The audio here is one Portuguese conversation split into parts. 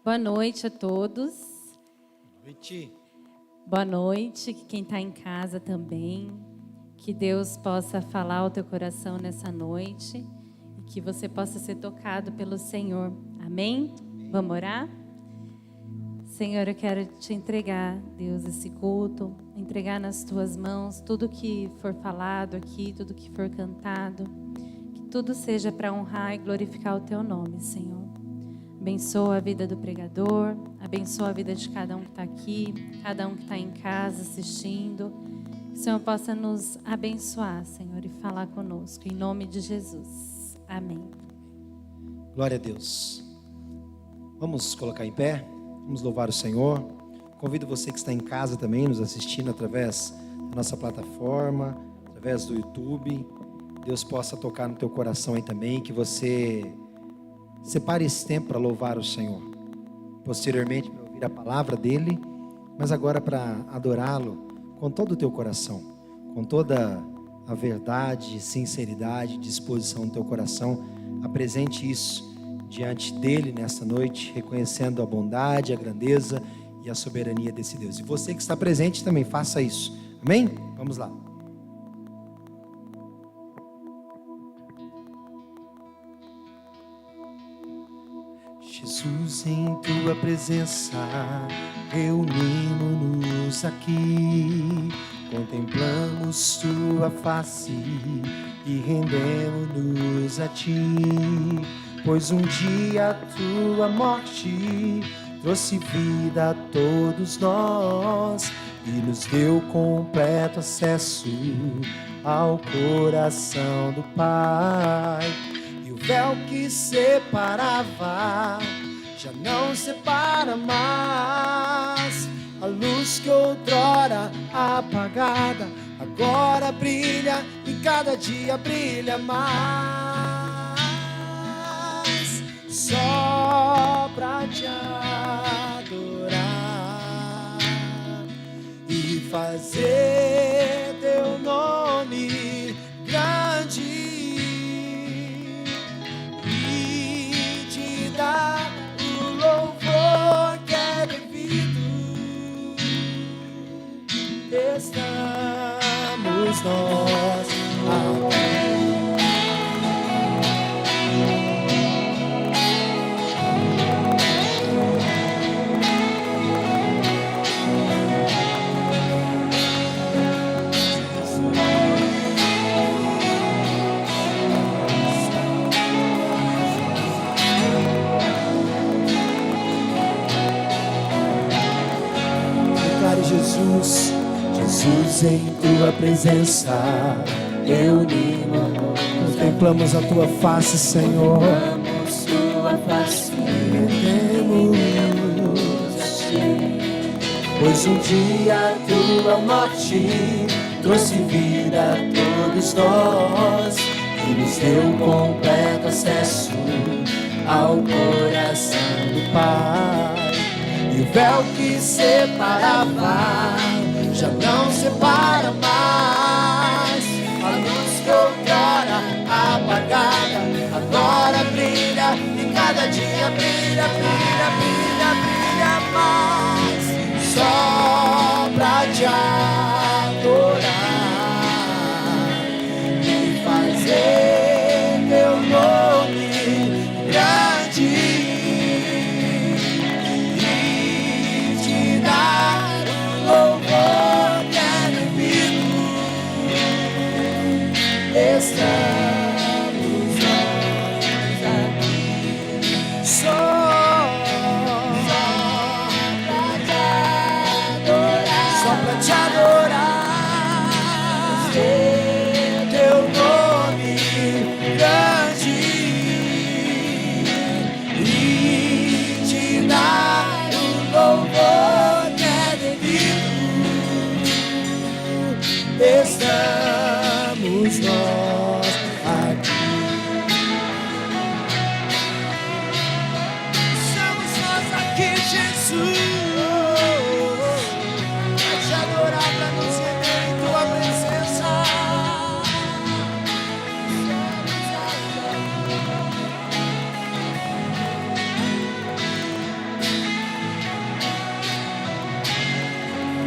Boa noite a todos. Boa noite. Boa noite, quem está em casa também. Que Deus possa falar ao teu coração nessa noite e que você possa ser tocado pelo Senhor. Amém? Vamos orar? Senhor, eu quero te entregar, Deus, esse culto, entregar nas tuas mãos tudo que for falado aqui, tudo que for cantado, que tudo seja para honrar e glorificar o teu nome, Senhor. Abençoa a vida do pregador, abençoa a vida de cada um que está aqui, cada um que está em casa assistindo. Que o Senhor possa nos abençoar, Senhor, e falar conosco, em nome de Jesus. Amém. Glória a Deus. Vamos colocar em pé, vamos louvar o Senhor. Convido você que está em casa também, nos assistindo através da nossa plataforma, através do YouTube. Deus possa tocar no teu coração aí também, que você separe esse tempo para louvar o Senhor. Posteriormente, para ouvir a palavra dEle, mas agora para adorá-lo com todo o teu coração, com toda a verdade, sinceridade, disposição do teu coração. Apresente isso diante dEle nesta noite, reconhecendo a bondade, a grandeza e a soberania desse Deus. E você que está presente também, faça isso. Amém? Vamos lá. Jesus, em tua presença, reunimos-nos aqui, contemplamos tua face e rendemos-nos a ti, pois um dia a tua morte trouxe vida a todos nós e nos deu completo acesso ao coração do Pai. O véu que separava já não separa mais. A luz que outrora apagada agora brilha e cada dia brilha mais. Só pra te adorar e fazer teu nome grande, dar o louvor que é devido. Estamos nós Jesus, Jesus, em tua presença reunimos, contemplamos a tua face, Senhor, contemplamos tua face e rendemos a ti, pois um dia a tua morte trouxe vida a todos nós e nos deu completo acesso ao coração do Pai. E o véu que separava já não separa mais. A luz que outrora apagada agora brilha e cada dia brilha, brilha, brilha, brilha mais. Só pra te adorar e fazer teu nome grande, louvor que é devido. Estamos nós aqui só pra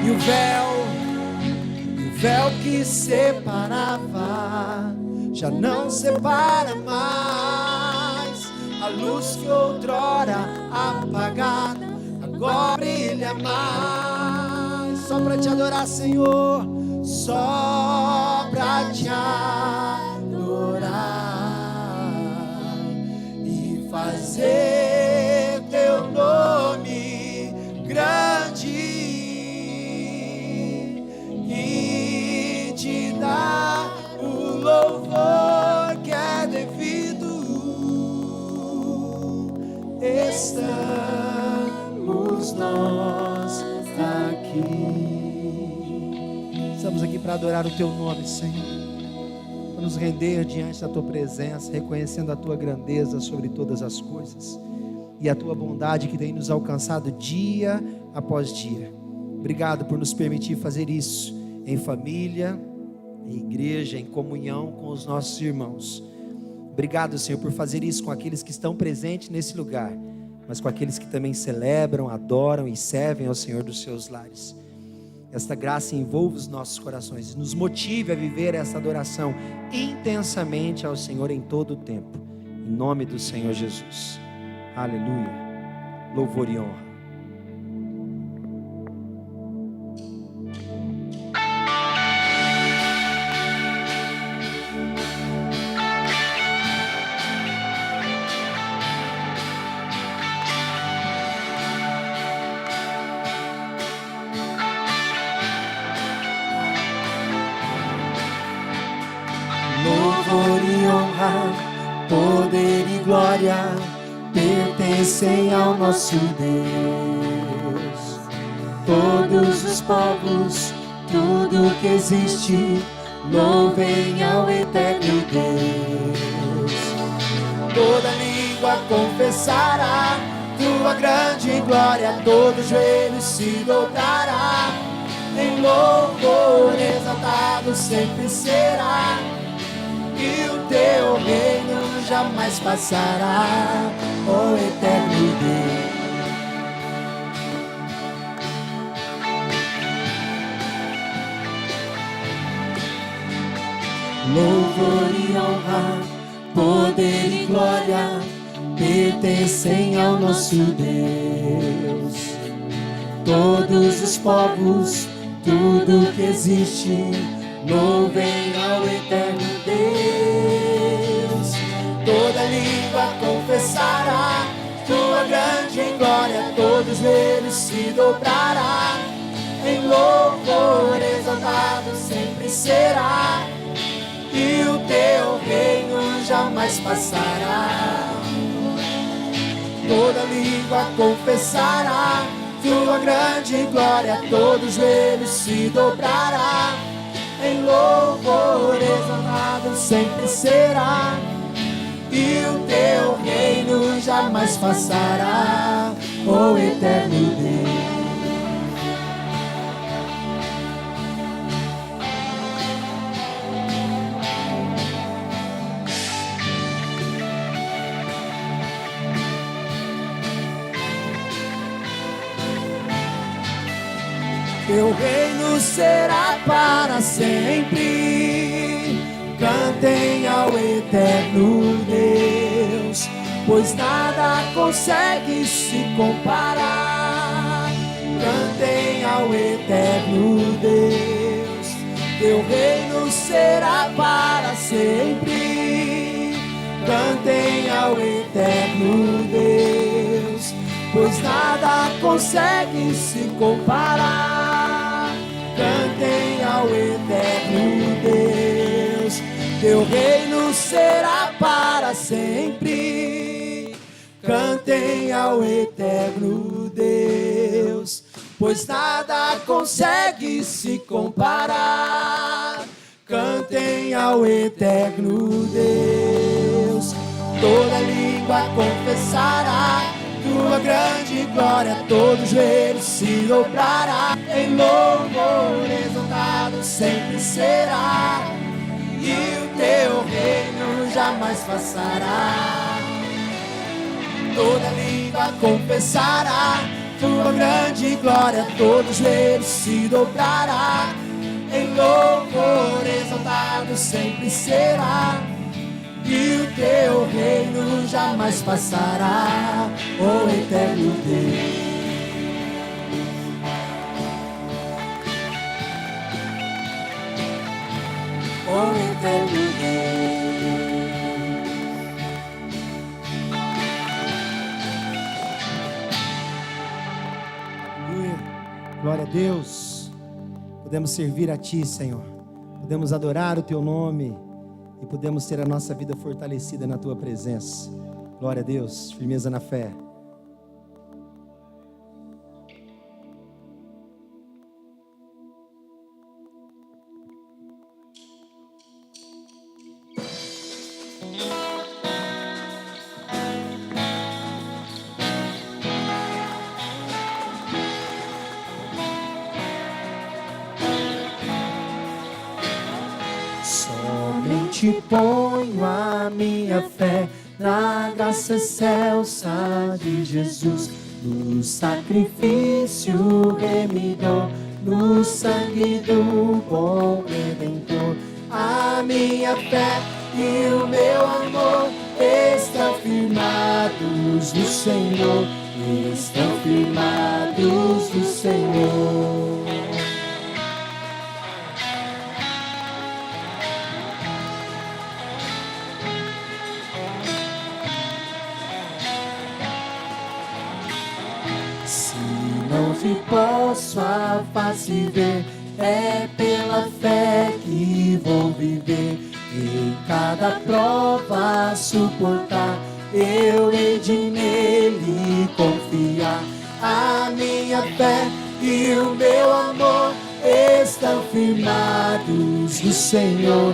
E o véu que separava já não separa mais. A luz que outrora apagada agora brilha mais. Só pra te adorar, Senhor, só pra te adorar e fazer teu nome grande e te dar o louvor que é devido. Estamos nós aqui. Estamos aqui para adorar o teu nome, Senhor, para nos render diante da tua presença, reconhecendo a tua grandeza sobre todas as coisas e a tua bondade que tem nos alcançado dia após dia. Obrigado por nos permitir fazer isso em família, em igreja, em comunhão com os nossos irmãos. Obrigado, Senhor, por fazer isso com aqueles que estão presentes nesse lugar, mas com aqueles que também celebram, adoram e servem ao Senhor dos seus lares. Esta graça envolva os nossos corações e nos motive a viver essa adoração intensamente ao Senhor em todo o tempo. Em nome do Senhor Jesus. Aleluia. Louvor e honra. Louvor e honra, poder e glória pertencem ao nosso Deus. Todos os povos, tudo que existe, louvem ao eterno Deus. Toda língua confessará tua grande glória, todo joelho se dobrará. Em louvor exaltado sempre será, e o teu reino jamais passará, ó eterno Deus. Louvor e honra, poder e glória pertencem ao nosso Deus. Todos os povos, tudo que existe, louvem ao eterno Deus. Toda língua confessará tua grande glória, todo joelho se dobrará. Em louvor exaltado sempre será, e o teu reino jamais passará. Toda língua confessará tua grande glória, todo joelho se dobrará. Em louvor exaltado sempre será, e o teu reino jamais passará, ó eterno Deus. Teu reino será para sempre. Cantem ao eterno Deus, pois nada consegue se comparar. Cantem ao eterno Deus, teu reino será para sempre. Cantem ao eterno Deus, pois nada consegue se comparar. Cantem ao eterno Deus, teu reino será para sempre. Cantem ao eterno Deus, pois nada consegue se comparar. Cantem ao eterno Deus, toda língua confessará tua grande glória, todo joelho se dobrará. Em louvor exaltado sempre será, e o teu reino jamais passará. Toda língua confessará tua grande glória, todo joelho se dobrará. Em louvor exaltado sempre será, e o teu reino jamais passará, ó eterno Deus. Ó eterno Deus. Aleluia. Glória a Deus. Podemos servir a Ti, Senhor. Podemos adorar o Teu nome e podemos ter a nossa vida fortalecida na Tua presença. Glória a Deus. Firmeza na fé. Somente ponho a minha fé na graça excelsa de Jesus, no sacrifício remidor, no sangue do bom Redentor. A minha fé e o meu amor estão firmados no Senhor, estão firmados no Senhor. Se posso a face ver, é pela fé que vou viver. Em cada prova suportar, eu hei de nele confiar. A minha fé e o meu amor estão firmados no Senhor,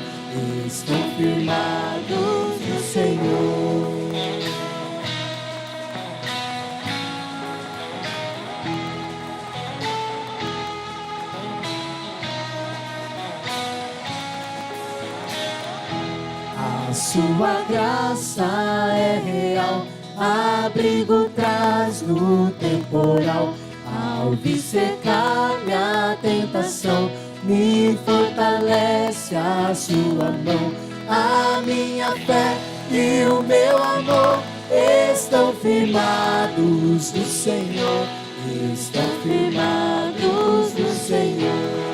estão firmados no Senhor. Sua graça é real, abrigo traz no temporal. Ao vir secar minha tentação, me fortalece a sua mão. A minha fé e o meu amor estão firmados no Senhor, estão firmados no Senhor.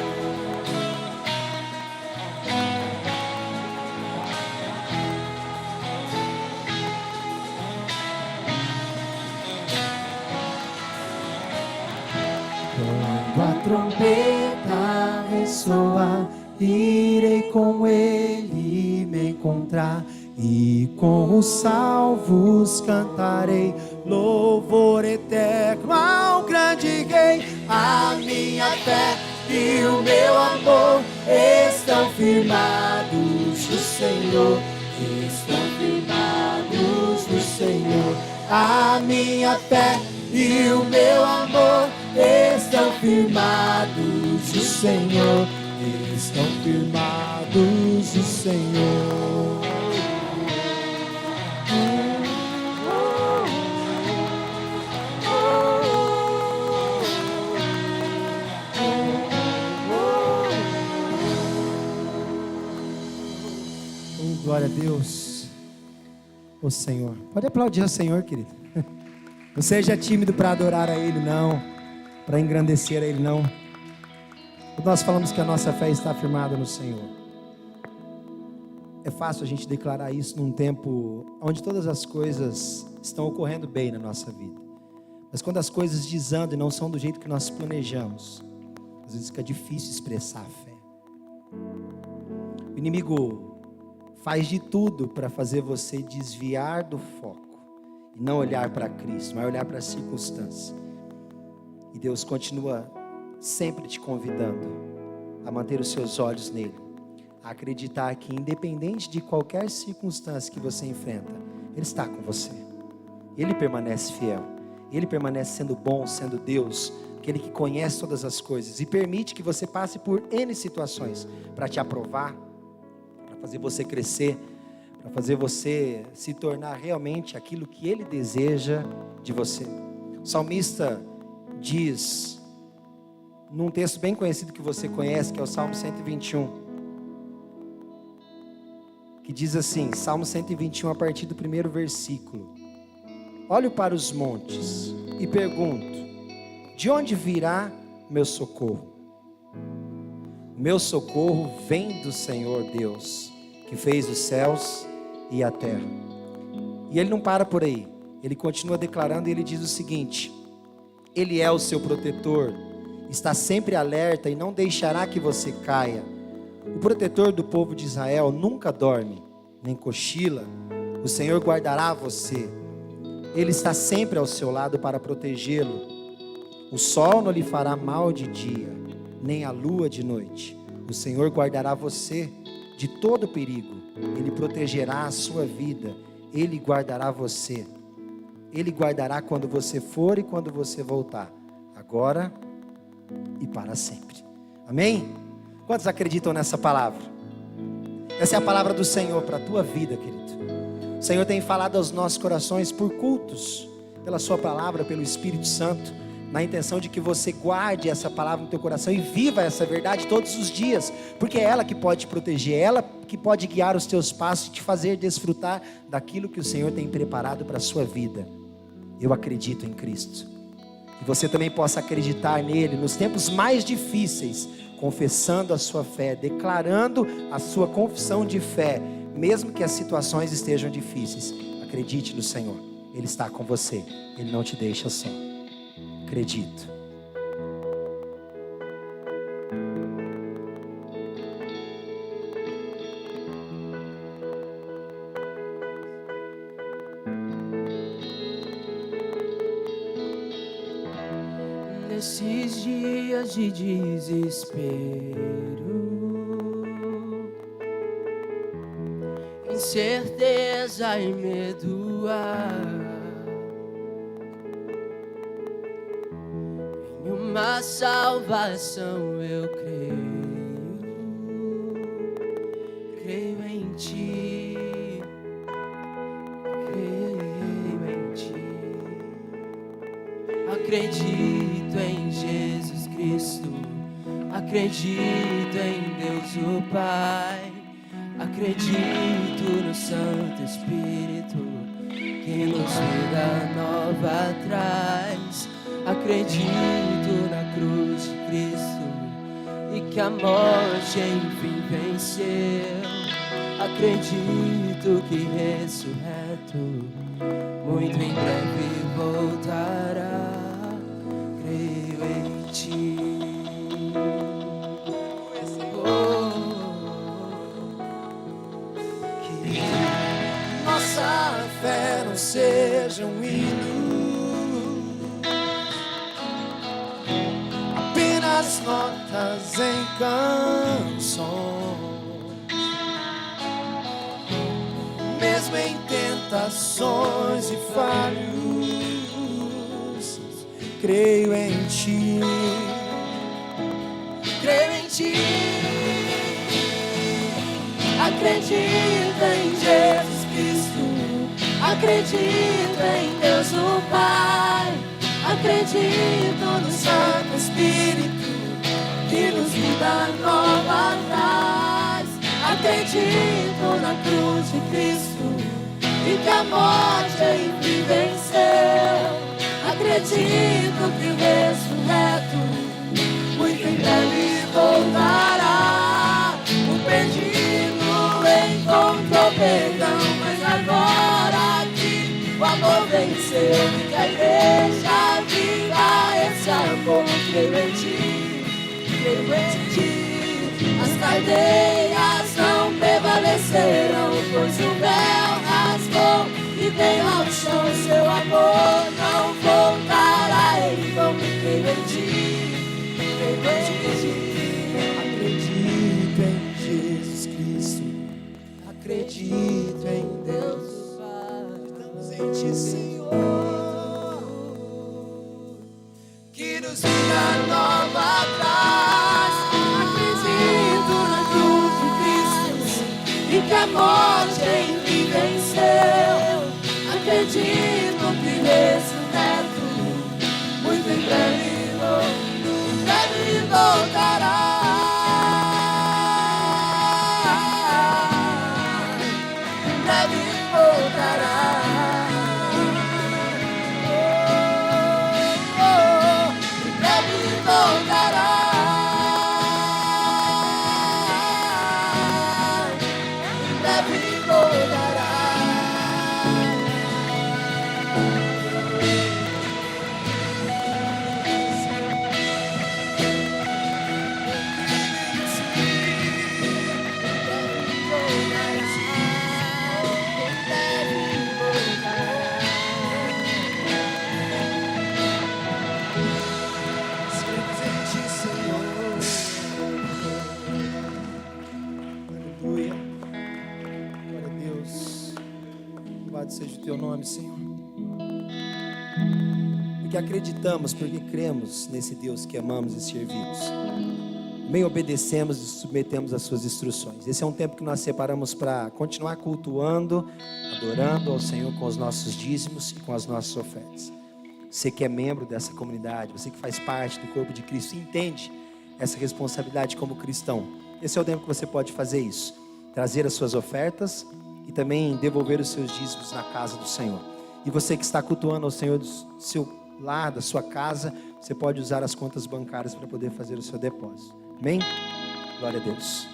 A trombeta ressoar, irei com ele me encontrar, e com os salvos cantarei louvor eterno ao grande Rei. A minha fé e o meu amor estão firmados no Senhor, estão firmados no Senhor. A minha fé e o meu amor estão firmados no Senhor, estão firmados no Senhor. Glória a Deus. Ô Senhor. Pode aplaudir ao Senhor, querido. Não seja tímido para adorar a Ele, não. Para engrandecer a Ele, não. Nós falamos que a nossa fé está firmada no Senhor. É fácil a gente declarar isso num tempo onde todas as coisas estão ocorrendo bem na nossa vida. Mas quando as coisas desandam e não são do jeito que nós planejamos, às vezes fica difícil expressar a fé. O inimigo faz de tudo para fazer você desviar do foco e não olhar para Cristo, mas olhar para a circunstância. E Deus continua sempre te convidando a manter os seus olhos nele, a acreditar que independente de qualquer circunstância que você enfrenta, Ele está com você. Ele permanece fiel, Ele permanece sendo bom, sendo Deus, aquele que conhece todas as coisas e permite que você passe por N situações para te aprovar, para fazer você crescer, para fazer você se tornar realmente aquilo que Ele deseja de você. O salmista, diz, num texto bem conhecido que você conhece, que é o Salmo 121, que diz assim, Salmo 121, a partir do primeiro versículo: olho para os montes e pergunto, de onde virá meu socorro? O meu socorro vem do Senhor Deus, que fez os céus e a terra. E ele não para por aí, ele continua declarando e ele diz o seguinte: Ele é o seu protetor, está sempre alerta e não deixará que você caia. O protetor do povo de Israel nunca dorme, nem cochila. O Senhor guardará você. Ele está sempre ao seu lado para protegê-lo. O sol não lhe fará mal de dia, nem a lua de noite. O Senhor guardará você de todo perigo. Ele protegerá a sua vida. Ele guardará você. Ele guardará quando você for e quando você voltar, agora e para sempre. Amém? Quantos acreditam nessa palavra? Essa é a palavra do Senhor para a tua vida, querido. O Senhor tem falado aos nossos corações por cultos, pela sua palavra, pelo Espírito Santo, na intenção de que você guarde essa palavra no teu coração e viva essa verdade todos os dias, porque é ela que pode te proteger, é ela que pode guiar os teus passos e te fazer desfrutar daquilo que o Senhor tem preparado para a sua vida. Eu acredito em Cristo, que você também possa acreditar nele nos tempos mais difíceis, confessando a sua fé, declarando a sua confissão de fé, mesmo que as situações estejam difíceis. Acredite no Senhor, Ele está com você, Ele não te deixa só. Acredito. Nesses dias de desespero, incerteza e medo, em uma salvação eu creio em Ti, creio em Ti, acredito em Jesus Cristo, acredito em Deus o Pai, acredito no Santo Espírito, que nos vida nova traz. Acredito na cruz de Cristo e que a morte enfim venceu. Acredito que ressurreto muito em breve voltará. Creio em Ti. Que nossa fé não seja um hino, as notas em canções, mesmo em tentações e falhos, creio em Ti, creio em Ti, acredito em Jesus Cristo, acredito em Deus o Pai, acredito no Santo Espírito, que nos vida nova traz. Acredito na cruz de Cristo e que a morte enfim venceu. Acredito que o ressurreto muito em breve voltará. O perdido encontrou perdão, mas agora que o amor venceu e que a igreja viva esse amor, creio em Ti. As cadeias não prevaleceram, pois o véu rasgou e veio ao chão. Seu amor não voltará em vão. Creio em Ti, acredito em Jesus Cristo, acredito em Deus Pai. Estamos em Ti, Senhor, que nos vida nova traz. E que a morte enfim venceu. Acredito que ressurreto muito em breve o teu nome, Senhor. Porque acreditamos, porque cremos nesse Deus que amamos e servimos. Também obedecemos e submetemos às suas instruções. Esse é um tempo que nós separamos para continuar cultuando, adorando ao Senhor com os nossos dízimos e com as nossas ofertas. Você que é membro dessa comunidade, você que faz parte do corpo de Cristo, entende essa responsabilidade como cristão. Esse é o tempo que você pode fazer isso. Trazer as suas ofertas e também devolver os seus dízimos na casa do Senhor. E você que está cultuando ao Senhor do seu lar, da sua casa, você pode usar as contas bancárias para poder fazer o seu depósito. Amém? Glória a Deus.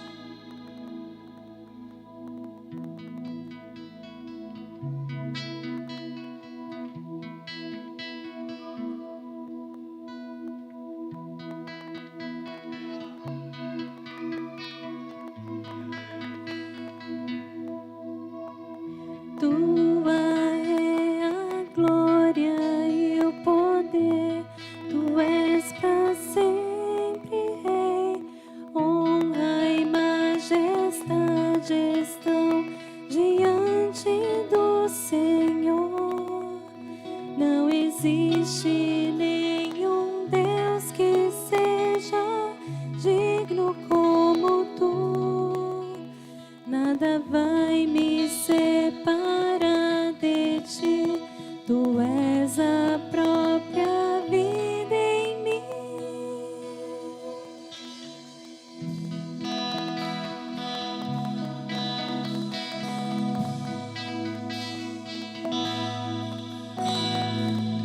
Tua é a glória e o poder, tu és para sempre Rei. Honra e majestade estão diante do Senhor. Não existe nenhum Deus que seja digno como tu. Nada vai me separar de ti. Tu és a própria vida em mim.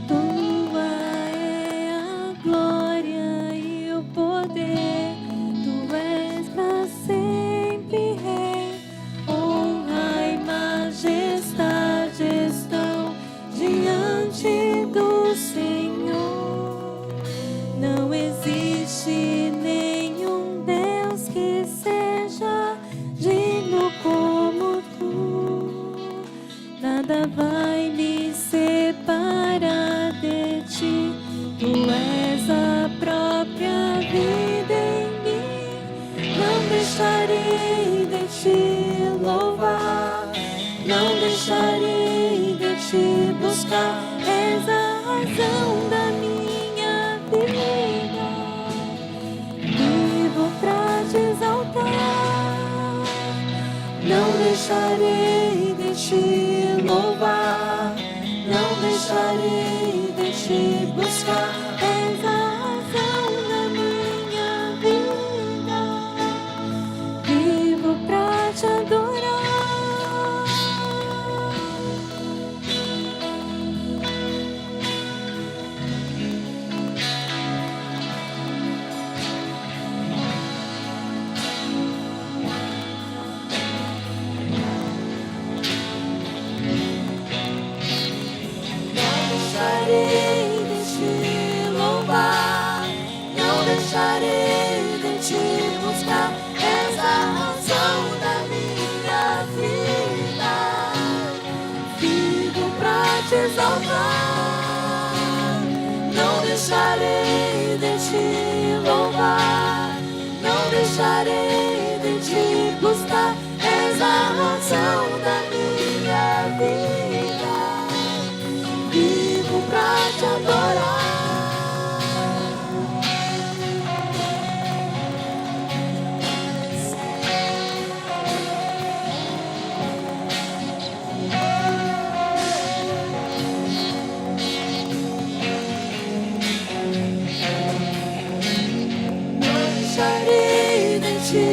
Tua é a glória e o poder. Tu és para sempre Rei. Honra e majestade estão diante do Senhor. Não existe nenhum Deus que seja digno como tu. Nada vai me separar de ti. Tu és a própria vida em mim. Não deixarei de te louvar. Não deixarei de te buscar. És a razão da minha vida. Vivo pra te exaltar. Não deixarei de te louvar. Não deixarei de te buscar. És a razão da minha vida. Vivo pra te adorar. Não deixarei de te louvar. Não deixarei de te buscar. És a razão da minha vida. Vivo pra te exaltar. Não deixarei de te louvar. Não deixarei de te buscar. És a razão da minha vida. Vivo pra te adorar. Não deixarei de te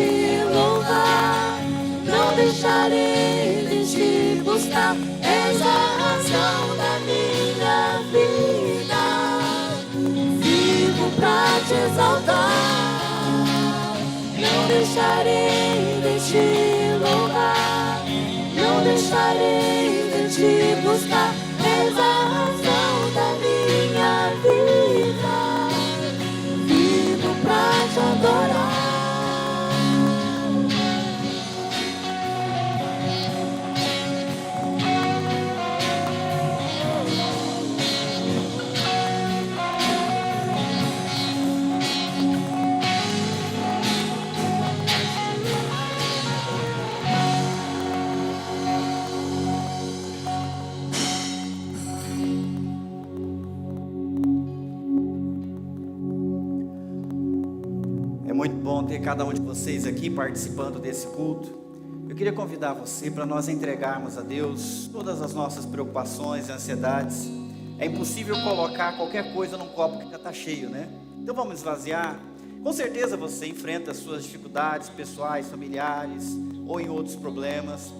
louvar. Não deixarei de te buscar. És a razão da minha vida. Vivo pra te exaltar. Não deixarei de te louvar. Não deixarei de te buscar. És a razão da minha vida. Vivo pra te adorar. É muito bom ter cada um de vocês aqui participando desse culto. Eu queria convidar você para nós entregarmos a Deus todas as nossas preocupações e ansiedades. É impossível colocar qualquer coisa num copo que já está cheio, né? Então vamos esvaziar. Com certeza você enfrenta as suas dificuldades pessoais, familiares ou em outros problemas.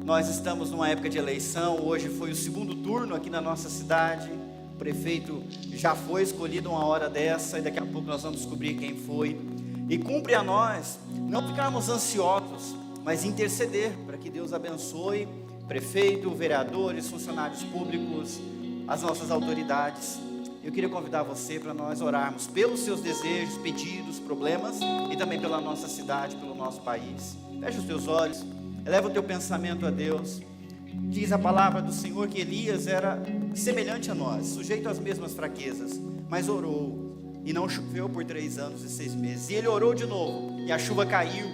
Nós estamos numa época de eleição. Hoje foi o segundo turno aqui na nossa cidade. O prefeito já foi escolhido uma hora dessa e daqui a pouco nós vamos descobrir quem foi. E cumpre a nós não ficarmos ansiosos, mas interceder para que Deus abençoe prefeito, vereadores, funcionários públicos, as nossas autoridades. Eu queria convidar você para nós orarmos pelos seus desejos, pedidos, problemas e também pela nossa cidade, pelo nosso país. Feche os teus olhos, eleva o teu pensamento a Deus. Diz a palavra do Senhor que Elias era semelhante a nós, sujeito às mesmas fraquezas, mas orou. E não choveu por 3 anos e 6 meses. E ele orou de novo, e a chuva caiu,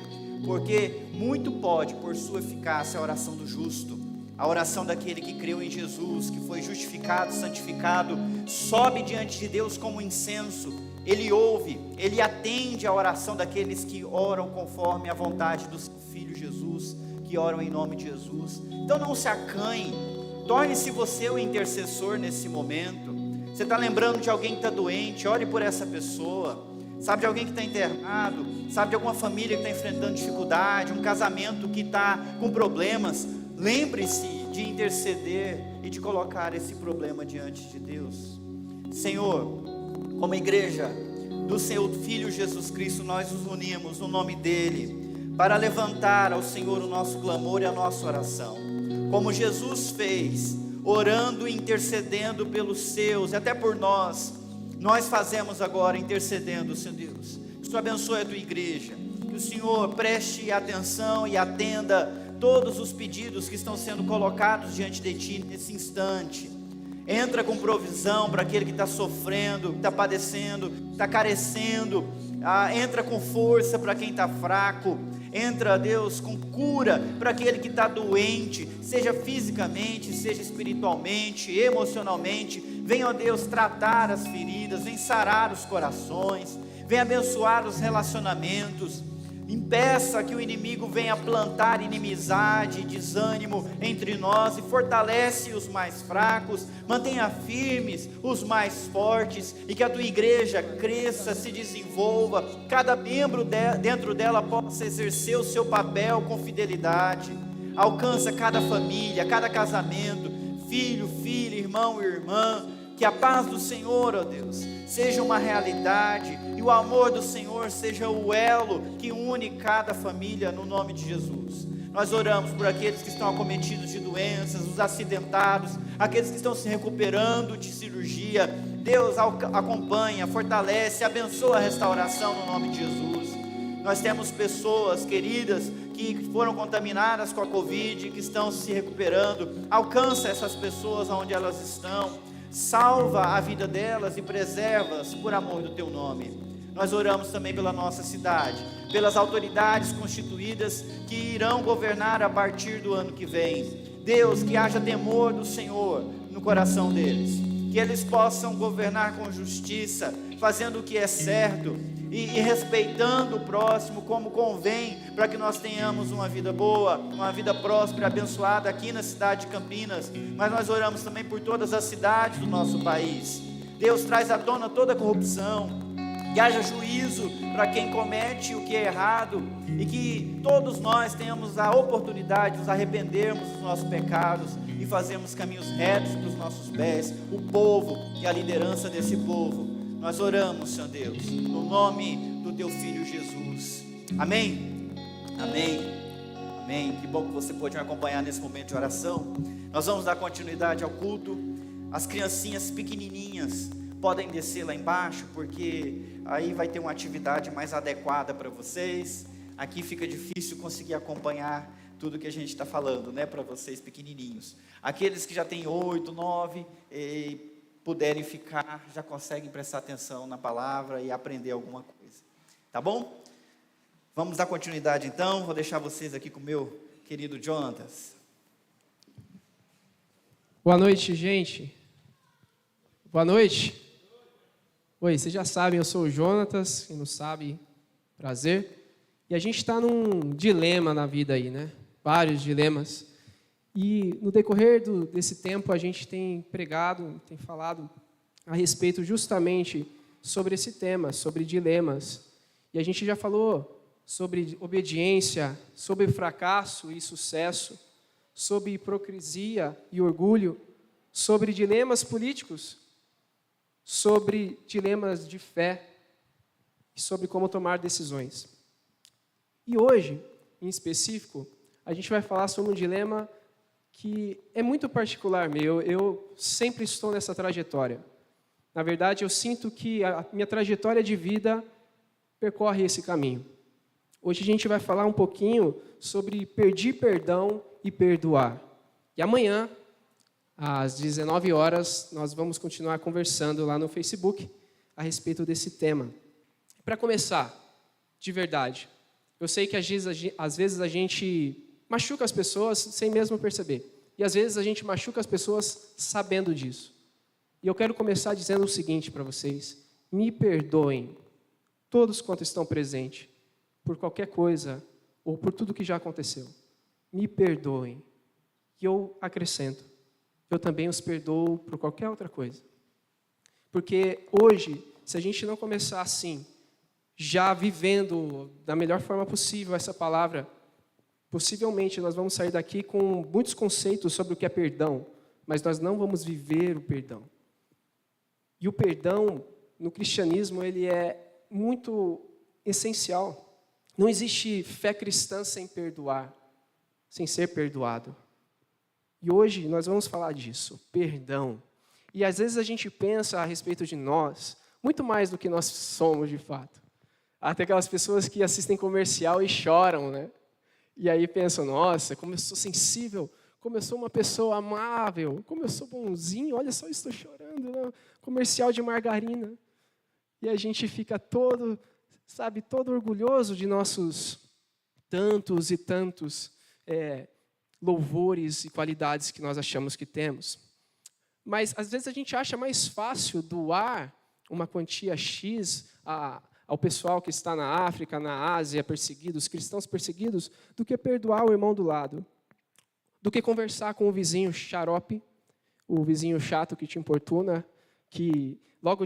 porque muito pode, por sua eficácia, a oração do justo. A oração daquele que creu em Jesus, que foi justificado, santificado, sobe diante de Deus como incenso. Ele ouve, ele atende a oração daqueles que oram conforme a vontade do seu Filho Jesus, que oram em nome de Jesus. Então não se acanhe, torne-se você o intercessor nesse momento. Você está lembrando de alguém que está doente, ore por essa pessoa. Sabe de alguém que está internado, sabe de alguma família que está enfrentando dificuldade, um casamento que está com problemas. Lembre-se de interceder e de colocar esse problema diante de Deus. Senhor, como igreja do seu Filho Jesus Cristo, nós nos unimos no nome dEle, para levantar ao Senhor o nosso clamor e a nossa oração, como Jesus fez, orando e intercedendo pelos seus, e até por nós fazemos agora intercedendo, Senhor Deus. Que o Senhor abençoe a tua igreja, que o Senhor preste atenção e atenda todos os pedidos que estão sendo colocados diante de ti nesse instante. Entra com provisão para aquele que está sofrendo, que está padecendo, está carecendo. Entra com força para quem está fraco. Entra, Deus, com cura para aquele que está doente, seja fisicamente, seja espiritualmente, emocionalmente. Venha, ó Deus, tratar as feridas, vem sarar os corações, vem abençoar os relacionamentos. Impeça que o inimigo venha plantar inimizade, desânimo entre nós e fortalece os mais fracos, mantenha firmes os mais fortes e que a tua igreja cresça, se desenvolva, cada membro dentro dela possa exercer o seu papel com fidelidade. Alcança cada família, cada casamento, filho, filha, irmão e irmã. Que a paz do Senhor, ó Deus, seja uma realidade e o amor do Senhor seja o elo que une cada família no nome de Jesus. Nós oramos por aqueles que estão acometidos de doenças, os acidentados, aqueles que estão se recuperando de cirurgia. Deus acompanha, fortalece, abençoa a restauração no nome de Jesus. Nós temos pessoas queridas que foram contaminadas com a Covid, que estão se recuperando. Alcança essas pessoas onde elas estão. Salva a vida delas e preserva-as por amor do teu nome. Nós oramos também pela nossa cidade, pelas autoridades constituídas que irão governar a partir do ano que vem. Deus, que haja temor do Senhor no coração deles, que eles possam governar com justiça, fazendo o que é certo e respeitando o próximo como convém, para que nós tenhamos uma vida boa, uma vida próspera, abençoada aqui na cidade de Campinas. Mas nós oramos também por todas as cidades do nosso país. Deus, traz à tona toda a corrupção, que haja juízo para quem comete o que é errado e que todos nós tenhamos a oportunidade de nos arrependermos dos nossos pecados e fazermos caminhos retos para os nossos pés, o povo e a liderança desse povo. Nós oramos, Senhor Deus, no nome do teu Filho Jesus. Amém? Amém. Amém. Que bom que você pôde me acompanhar nesse momento de oração. Nós vamos dar continuidade ao culto. As criancinhas pequenininhas podem descer lá embaixo, porque aí vai ter uma atividade mais adequada para vocês. Aqui fica difícil conseguir acompanhar tudo que a gente está falando, né, para vocês pequenininhos. Aqueles que já têm 8, 9 puderem ficar, já conseguem prestar atenção na palavra e aprender alguma coisa. Tá bom? Vamos dar continuidade então. Vou deixar vocês aqui com o meu querido Jonatas. Boa noite, gente. Boa noite. Oi, vocês já sabem, eu sou o Jonatas. Quem não sabe, Prazer. E a gente está num dilema na vida aí, né? Vários dilemas. E no decorrer desse tempo a gente tem pregado, tem falado a respeito justamente sobre esse tema, sobre dilemas. E a gente já falou sobre obediência, sobre fracasso e sucesso, sobre hipocrisia e orgulho, sobre dilemas políticos, sobre dilemas de fé e sobre como tomar decisões. E hoje, em específico, a gente vai falar sobre um dilema que é muito particular meu. Eu sempre estou nessa trajetória. Na verdade, eu sinto que a minha trajetória de vida percorre esse caminho. Hoje a gente vai falar um pouquinho sobre pedir perdão e perdoar. E amanhã, às 19 horas, nós vamos continuar conversando lá no Facebook a respeito desse tema. Para começar, de verdade, eu sei que às vezes a gente machuca as pessoas sem mesmo perceber. E às vezes a gente machuca as pessoas sabendo disso. E eu quero começar dizendo o seguinte para vocês: me perdoem, todos quantos estão presentes, por qualquer coisa ou por tudo que já aconteceu. Me perdoem. E eu acrescento, eu também os perdoo por qualquer outra coisa. Porque hoje, se a gente não começar assim, já vivendo da melhor forma possível essa palavra, possivelmente nós vamos sair daqui com muitos conceitos sobre o que é perdão, mas nós não vamos viver o perdão. E o perdão, no cristianismo, ele é muito essencial. Não existe fé cristã sem perdoar, sem ser perdoado. E hoje nós vamos falar disso, perdão. E às vezes a gente pensa a respeito de nós, muito mais do que nós somos de fato. Até aquelas pessoas que assistem comercial e choram, né? E aí pensam, nossa, como eu sou sensível, como eu sou uma pessoa amável, como eu sou bonzinho, olha só, eu estou chorando, né? Comercial de margarina. E a gente fica todo orgulhoso de nossos tantos e tantos louvores e qualidades que nós achamos que temos. Mas, às vezes, a gente acha mais fácil doar uma quantia X ao pessoal que está na África, na Ásia, perseguidos, cristãos perseguidos, do que perdoar o irmão do lado, do que conversar com o vizinho xarope, o vizinho chato que te importuna, que logo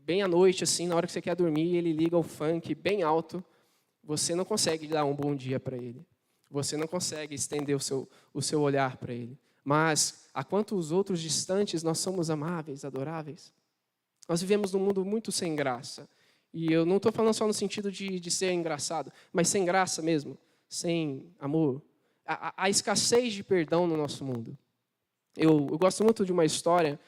bem à noite, assim, na hora que você quer dormir, ele liga o funk bem alto, você não consegue dar um bom dia para ele. Você não consegue estender o seu olhar para ele. Mas, a quantos outros distantes nós somos amáveis, adoráveis? Nós vivemos num mundo muito sem graça. E eu não estou falando só no sentido de ser engraçado, mas sem graça mesmo, sem amor. A escassez de perdão no nosso mundo. Eu gosto muito de uma história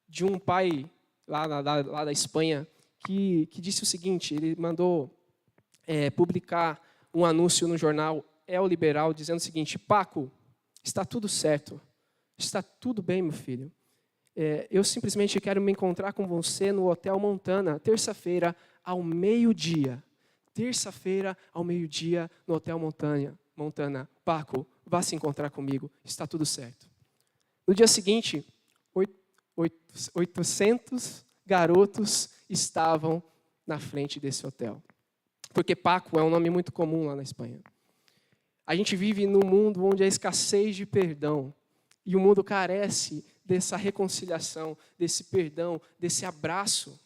de um pai lá da Espanha que disse o seguinte: ele mandou publicar um anúncio no jornal El Liberal dizendo o seguinte: Paco, está tudo certo, está tudo bem, meu filho. Eu simplesmente quero me encontrar com você no Hotel Montana, terça-feira, ao meio-dia. Terça-feira, ao meio-dia, no Hotel Montana. Paco, vá se encontrar comigo, está tudo certo. No dia seguinte, 800 garotos estavam na frente desse hotel. Porque Paco é um nome muito comum lá na Espanha. A gente vive num mundo onde há escassez de perdão. E o mundo carece dessa reconciliação, desse perdão, desse abraço.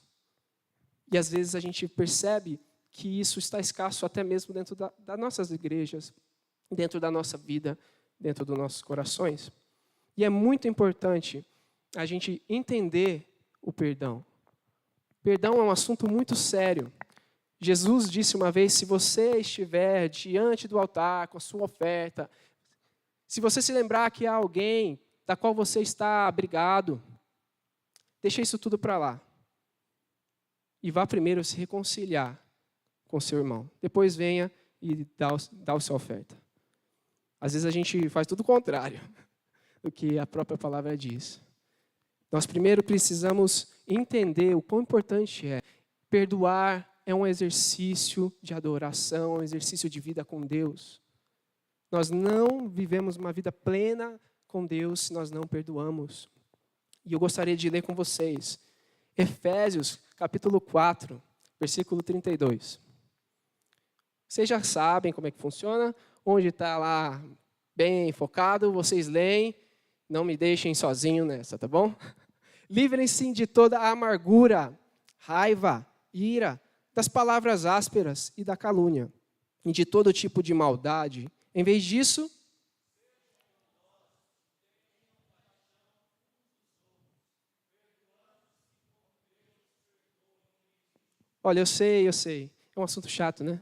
E às vezes a gente percebe que isso está escasso até mesmo dentro das nossas igrejas, dentro da nossa vida, dentro dos nossos corações. E é muito importante a gente entender o perdão. Perdão é um assunto muito sério. Jesus disse uma vez: se você estiver diante do altar com a sua oferta, se você se lembrar que há alguém da qual você está abrigado, deixa isso tudo para lá. E vá primeiro se reconciliar com seu irmão. Depois venha e dá a sua oferta. Às vezes a gente faz tudo o contrário do que a própria palavra diz. Nós primeiro precisamos entender o quão importante é. Perdoar é um exercício de adoração, é um exercício de vida com Deus. Nós não vivemos uma vida plena com Deus se nós não perdoamos. E eu gostaria de ler com vocês Efésios, capítulo 4, versículo 32. Vocês já sabem como é que funciona, onde está lá bem focado, vocês leem, não me deixem sozinho nessa, tá bom? Livrem-se de toda a amargura, raiva, ira, das palavras ásperas e da calúnia, e de todo tipo de maldade. Em vez disso, olha, eu sei, é um assunto chato, né?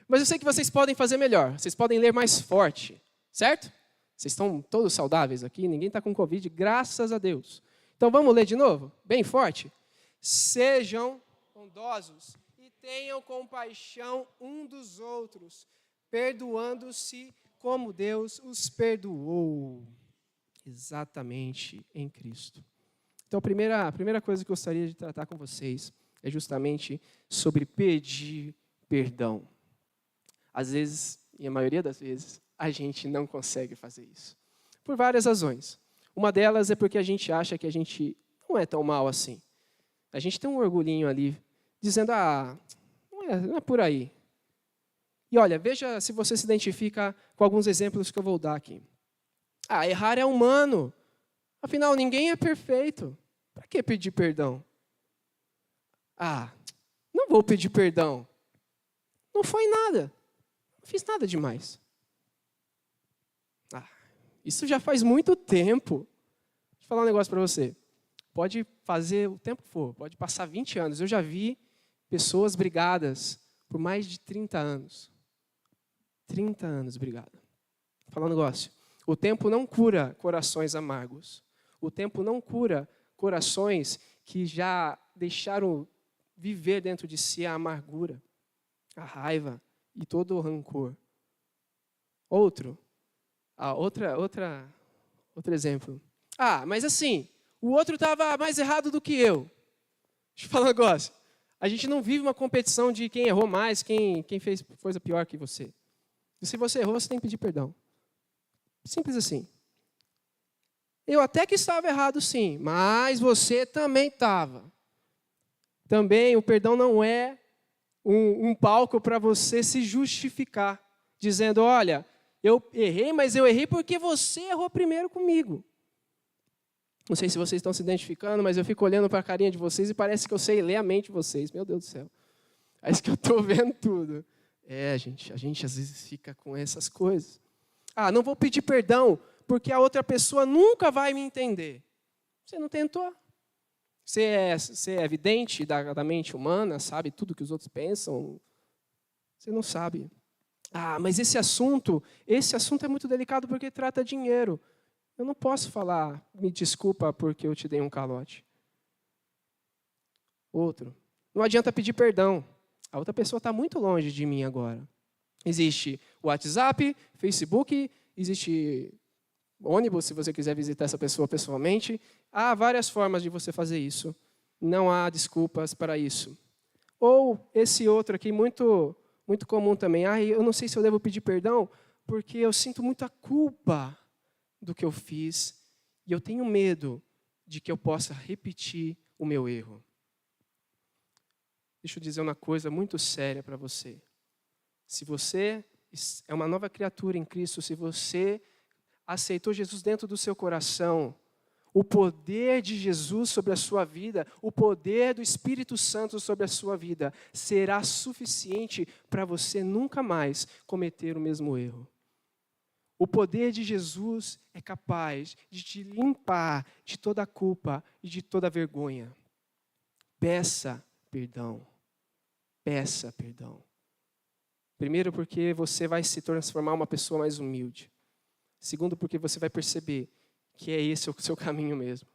Mas eu sei que vocês podem fazer melhor, vocês podem ler mais forte, certo? Vocês estão todos saudáveis aqui, ninguém está com Covid, graças a Deus. Então vamos ler de novo, bem forte? Sejam bondosos e tenham compaixão um dos outros, perdoando-se como Deus os perdoou, exatamente em Cristo. Então a primeira coisa que eu gostaria de tratar com vocês é justamente sobre pedir perdão. Às vezes, e a maioria das vezes, a gente não consegue fazer isso. Por várias razões. Uma delas é porque a gente acha que a gente não é tão mal assim. A gente tem um orgulhinho ali, dizendo, não é por aí. E olha, veja se você se identifica com alguns exemplos que eu vou dar aqui. Errar é humano. Afinal, ninguém é perfeito. Para que pedir perdão? Não vou pedir perdão. Não foi nada. Não fiz nada demais. Isso já faz muito tempo. Deixa eu falar um negócio para você. Pode fazer o tempo que for, pode passar 20 anos. Eu já vi pessoas brigadas por mais de 30 anos. 30 anos brigada. Vou falar um negócio. O tempo não cura corações amargos. O tempo não cura corações que já deixaram viver dentro de si a amargura, a raiva e todo o rancor. Outro exemplo. Mas assim, o outro estava mais errado do que eu. Deixa eu falar um negócio. A gente não vive uma competição de quem errou mais, quem fez coisa pior que você. E se você errou, você tem que pedir perdão. Simples assim. Eu até que estava errado sim, mas você também estava. Também o perdão não é um palco para você se justificar, dizendo, olha, eu errei, mas eu errei porque você errou primeiro comigo. Não sei se vocês estão se identificando, mas eu fico olhando para a carinha de vocês e parece que eu sei ler a mente de vocês. Meu Deus do céu. Parece que eu estou vendo tudo. A gente às vezes fica com essas coisas. Não vou pedir perdão porque a outra pessoa nunca vai me entender. Você não tentou. Você é evidente da mente humana, sabe tudo que os outros pensam. Você não sabe. Mas esse assunto é muito delicado porque trata dinheiro. Eu não posso falar, me desculpa porque eu te dei um calote. Outro, não adianta pedir perdão. A outra pessoa está muito longe de mim agora. Existe WhatsApp, Facebook, existe ônibus, se você quiser visitar essa pessoa pessoalmente. Há várias formas de você fazer isso. Não há desculpas para isso. Ou esse outro aqui, muito comum também. Eu não sei se eu devo pedir perdão porque eu sinto muita culpa do que eu fiz e eu tenho medo de que eu possa repetir o meu erro. Deixa eu dizer uma coisa muito séria para você. Se você é uma nova criatura em Cristo, se você aceitou Jesus dentro do seu coração, o poder de Jesus sobre a sua vida, o poder do Espírito Santo sobre a sua vida, será suficiente para você nunca mais cometer o mesmo erro. O poder de Jesus é capaz de te limpar de toda a culpa e de toda a vergonha. Peça perdão. Peça perdão. Primeiro, porque você vai se transformar uma pessoa mais humilde. Segundo, porque você vai perceber que é esse o seu caminho mesmo.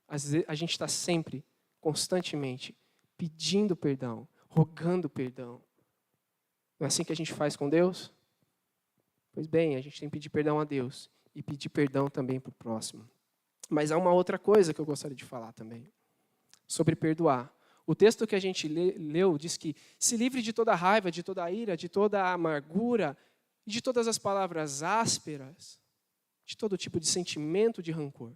Às vezes, a gente está sempre, constantemente, pedindo perdão, rogando perdão. Não é assim que a gente faz com Deus? Pois bem, a gente tem que pedir perdão a Deus e pedir perdão também para o próximo. Mas há uma outra coisa que eu gostaria de falar também, sobre perdoar. O texto que a gente leu diz que se livre de toda raiva, de toda ira, de toda amargura, e de todas as palavras ásperas, de todo tipo de sentimento de rancor.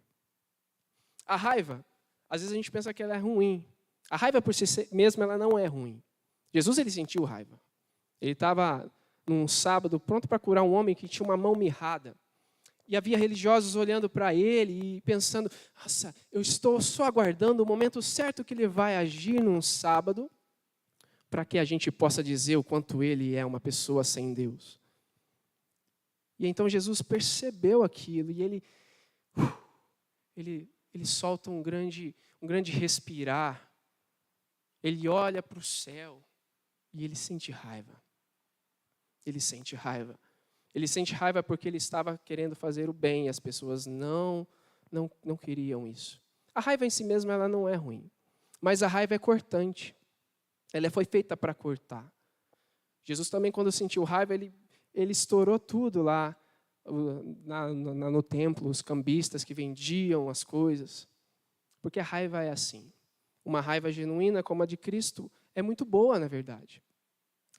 A raiva, às vezes a gente pensa que ela é ruim. A raiva por si mesma ela não é ruim. Jesus ele sentiu raiva. Ele estava num sábado pronto para curar um homem que tinha uma mão mirrada. E havia religiosos olhando para ele e pensando, nossa, eu estou só aguardando o momento certo que ele vai agir num sábado para que a gente possa dizer o quanto ele é uma pessoa sem Deus. E então Jesus percebeu aquilo e ele solta um grande respirar. Ele olha para o céu e ele sente raiva. Ele sente raiva. Ele sente raiva porque ele estava querendo fazer o bem e as pessoas não queriam isso. A raiva em si mesma ela não é ruim, mas a raiva é cortante. Ela foi feita para cortar. Jesus também, quando sentiu raiva, ele estourou tudo lá no templo, os cambistas que vendiam as coisas. Porque a raiva é assim. Uma raiva genuína como a de Cristo é muito boa, na verdade.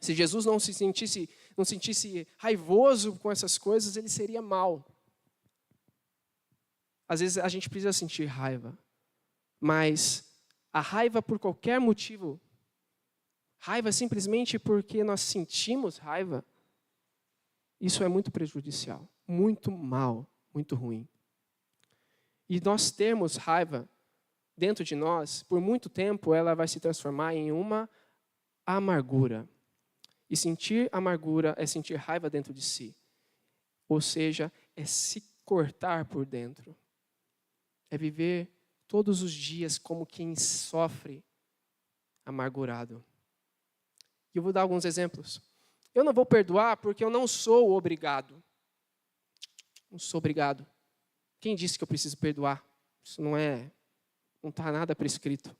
Se Jesus não se sentisse raivoso com essas coisas, ele seria mau. Às vezes a gente precisa sentir raiva, mas a raiva por qualquer motivo, raiva simplesmente porque nós sentimos raiva, isso é muito prejudicial, muito mal, muito ruim. E nós termos raiva dentro de nós, por muito tempo, ela vai se transformar em uma amargura. E sentir amargura é sentir raiva dentro de si. Ou seja, é se cortar por dentro. É viver todos os dias como quem sofre amargurado. E eu vou dar alguns exemplos. Eu não vou perdoar porque eu não sou obrigado. Não sou obrigado. Quem disse que eu preciso perdoar? Isso não está nada prescrito.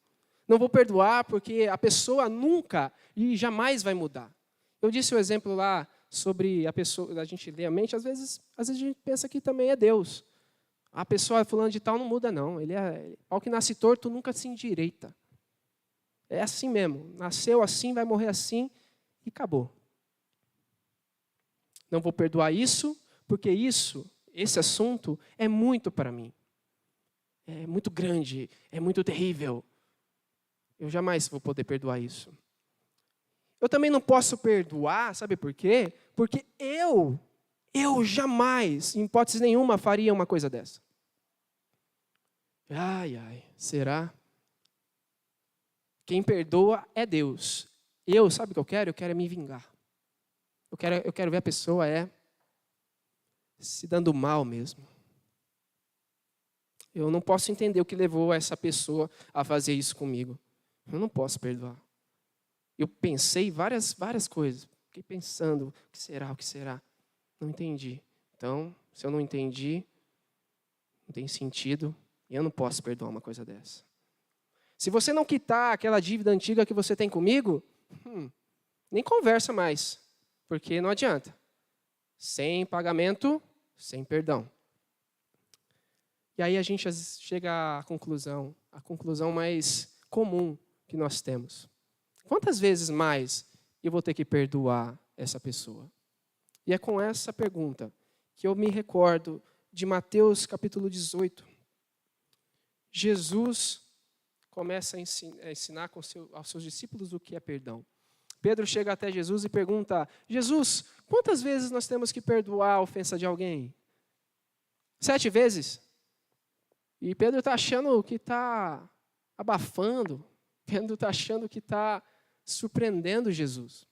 Não vou perdoar porque a pessoa nunca e jamais vai mudar. Eu disse o exemplo lá sobre a pessoa, a gente lê a mente, às vezes a gente pensa que também é Deus. A pessoa fulano de tal não muda não, ao que nasce torto nunca se endireita. É assim mesmo, nasceu assim, vai morrer assim e acabou. Não vou perdoar isso, porque esse assunto é muito para mim. É muito grande, é muito terrível. Eu jamais vou poder perdoar isso. Eu também não posso perdoar, sabe por quê? Porque eu jamais, em hipótese nenhuma, faria uma coisa dessa. Será? Quem perdoa é Deus. Sabe o que eu quero? Eu quero me vingar. Eu quero ver a pessoa se dando mal mesmo. Eu não posso entender o que levou essa pessoa a fazer isso comigo. Eu não posso perdoar. Eu pensei várias coisas. Fiquei pensando, o que será? Não entendi. Então, se eu não entendi, não tem sentido. E eu não posso perdoar uma coisa dessa. Se você não quitar aquela dívida antiga que você tem comigo, nem conversa mais. Porque não adianta. Sem pagamento, sem perdão. E aí a gente chega à conclusão mais comum que nós temos. Quantas vezes mais eu vou ter que perdoar essa pessoa? E é com essa pergunta que eu me recordo de Mateus capítulo 18. Jesus começa a ensinar aos seus discípulos o que é perdão. Pedro chega até Jesus e pergunta, Jesus, quantas vezes nós temos que perdoar a ofensa de alguém? 7 vezes? E Pedro está achando que está abafando. Pedro está achando que está surpreendendo Jesus.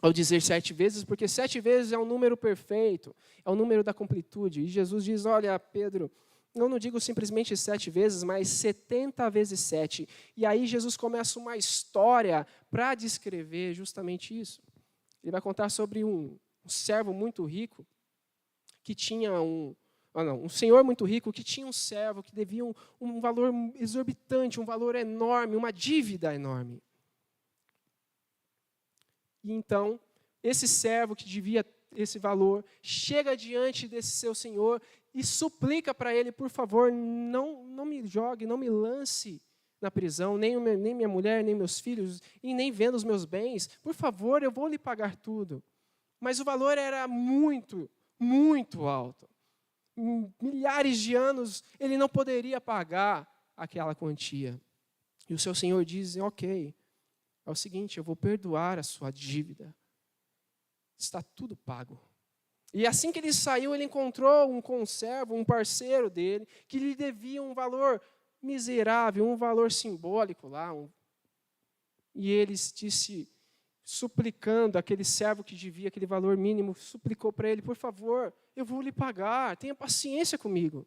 Ao dizer 7 vezes, porque 7 vezes é um número perfeito, é o número da completude. E Jesus diz, olha, Pedro, eu não digo simplesmente 7 vezes, mas 70 vezes 7. E aí Jesus começa uma história para descrever justamente isso. Ele vai contar sobre um servo muito rico que tinha um senhor muito rico que tinha um servo que devia um valor exorbitante, um valor enorme, uma dívida enorme. E então, esse servo que devia esse valor, chega diante desse seu senhor e suplica para ele, por favor, não me jogue, não me lance na prisão, nem minha mulher, nem meus filhos, e nem vendo os meus bens. Por favor, eu vou lhe pagar tudo. Mas o valor era muito, muito alto. Em milhares de anos, ele não poderia pagar aquela quantia. E o seu senhor diz, ok, é o seguinte, eu vou perdoar a sua dívida. está tudo pago. E assim que ele saiu, ele encontrou um conservo, um parceiro dele, que lhe devia um valor miserável, um valor simbólico lá. E ele disse, suplicando, aquele servo que devia aquele valor mínimo, suplicou para ele, por favor, eu vou lhe pagar, tenha paciência comigo.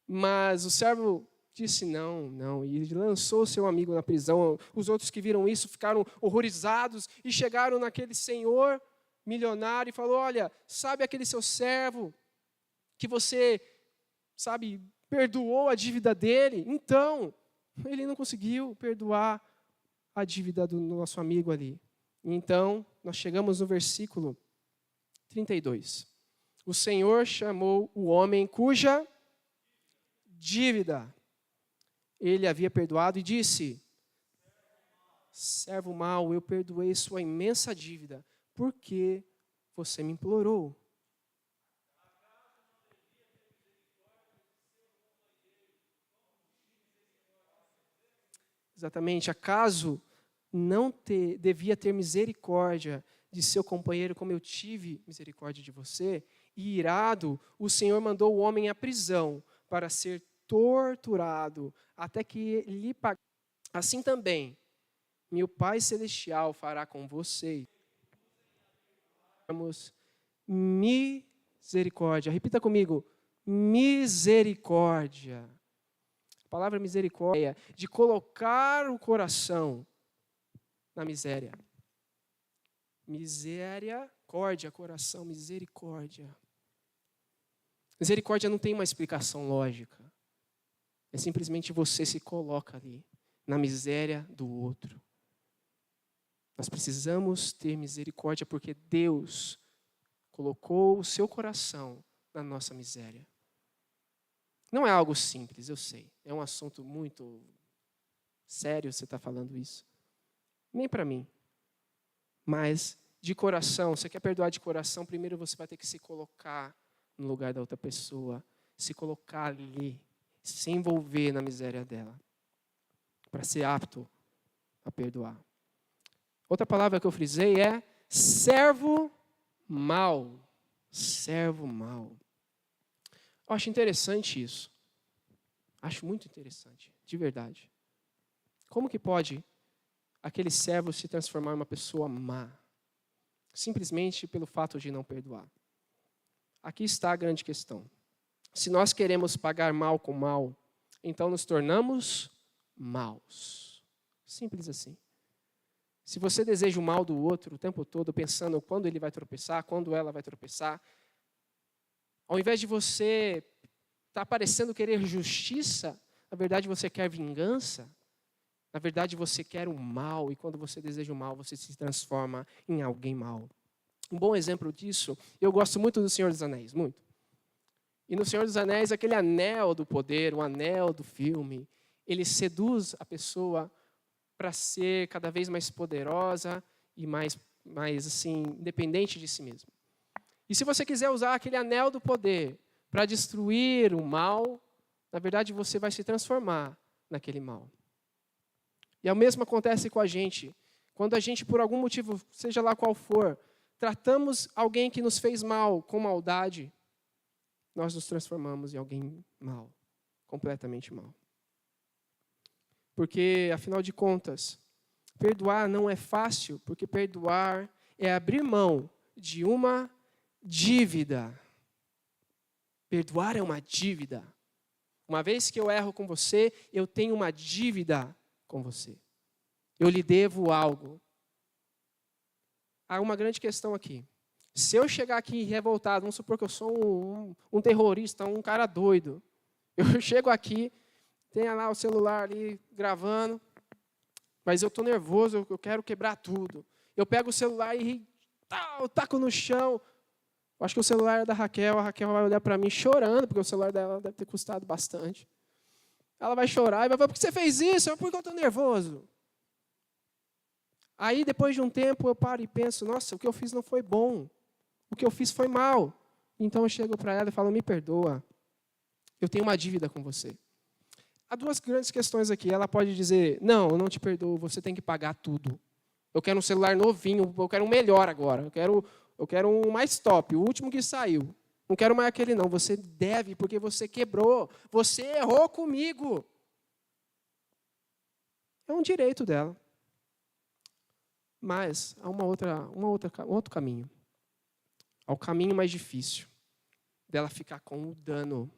Mas o servo disse não, e ele lançou seu amigo na prisão. Os outros que viram isso ficaram horrorizados e chegaram naquele senhor milionário e falou, olha, sabe aquele seu servo que você, sabe, perdoou a dívida dele? Então, ele não conseguiu perdoar a dívida do nosso amigo ali. Então, nós chegamos no versículo 32. O Senhor chamou o homem cuja dívida ele havia perdoado e disse, servo mau, eu perdoei sua imensa dívida, porque você me implorou. Exatamente, acaso não devia ter misericórdia de seu companheiro como eu tive misericórdia de você? E irado, o Senhor mandou o homem à prisão para ser torturado até que lhe pague. Assim também, meu Pai Celestial fará com vocês. Misericórdia. Repita comigo. Misericórdia. A palavra misericórdia é de colocar o coração na miséria. Misericórdia, coração, misericórdia. Misericórdia não tem uma explicação lógica. É simplesmente você se coloca ali, na miséria do outro. Nós precisamos ter misericórdia porque Deus colocou o seu coração na nossa miséria. Não é algo simples, eu sei. É um assunto muito sério você está falando isso. Nem para mim. Mas, de coração, você quer perdoar de coração, primeiro você vai ter que se colocar no lugar da outra pessoa, se colocar ali, se envolver na miséria dela, para ser apto a perdoar. Outra palavra que eu frisei é servo mau. Servo mau. Eu acho interessante isso. Acho muito interessante, de verdade. Como que pode aquele servo se transformar em uma pessoa má? Simplesmente pelo fato de não perdoar. Aqui está a grande questão. Se nós queremos pagar mal com mal, então nos tornamos maus. Simples assim. Se você deseja o mal do outro o tempo todo, pensando quando ele vai tropeçar, quando ela vai tropeçar, ao invés de você estar parecendo querer justiça, na verdade você quer vingança, na verdade você quer o mal, e quando você deseja o mal, você se transforma em alguém mau. Um bom exemplo disso, eu gosto muito do Senhor dos Anéis, muito. E no Senhor dos Anéis, aquele anel do poder, o anel do filme, ele seduz a pessoa para ser cada vez mais poderosa e mais assim, independente de si mesma. E se você quiser usar aquele anel do poder para destruir o mal, na verdade você vai se transformar naquele mal. E o mesmo acontece com a gente. Quando a gente, por algum motivo, seja lá qual for, tratamos alguém que nos fez mal com maldade, nós nos transformamos em alguém mal, completamente mal. Porque, afinal de contas, perdoar não é fácil, porque perdoar é abrir mão de uma dívida. Perdoar é uma dívida. Uma vez que eu erro com você, eu tenho uma dívida com você. Eu lhe devo algo. Há uma grande questão aqui. Se eu chegar aqui revoltado, vamos supor que eu sou um terrorista, um cara doido. Eu chego aqui, tenho lá o celular ali gravando, mas eu estou nervoso, eu quero quebrar tudo. Eu pego o celular e taco no chão. Eu acho que o celular é da Raquel, a Raquel vai olhar para mim chorando, porque o celular dela deve ter custado bastante. Ela vai chorar e vai falar, por que você fez isso? Porque eu estou nervoso. Aí, depois de um tempo, eu paro e penso, nossa, o que eu fiz não foi bom. O que eu fiz foi mal. Então, eu chego para ela e falo, me perdoa. Eu tenho uma dívida com você. Há duas grandes questões aqui. Ela pode dizer, não, eu não te perdoo, você tem que pagar tudo. Eu quero um celular novinho, eu quero um melhor agora. Eu quero um mais top, o último que saiu. Não quero mais aquele não. Você deve, porque você quebrou. Você errou comigo. É um direito dela. Mas há um outro caminho. Há o caminho mais difícil. Dela ficar com o dano.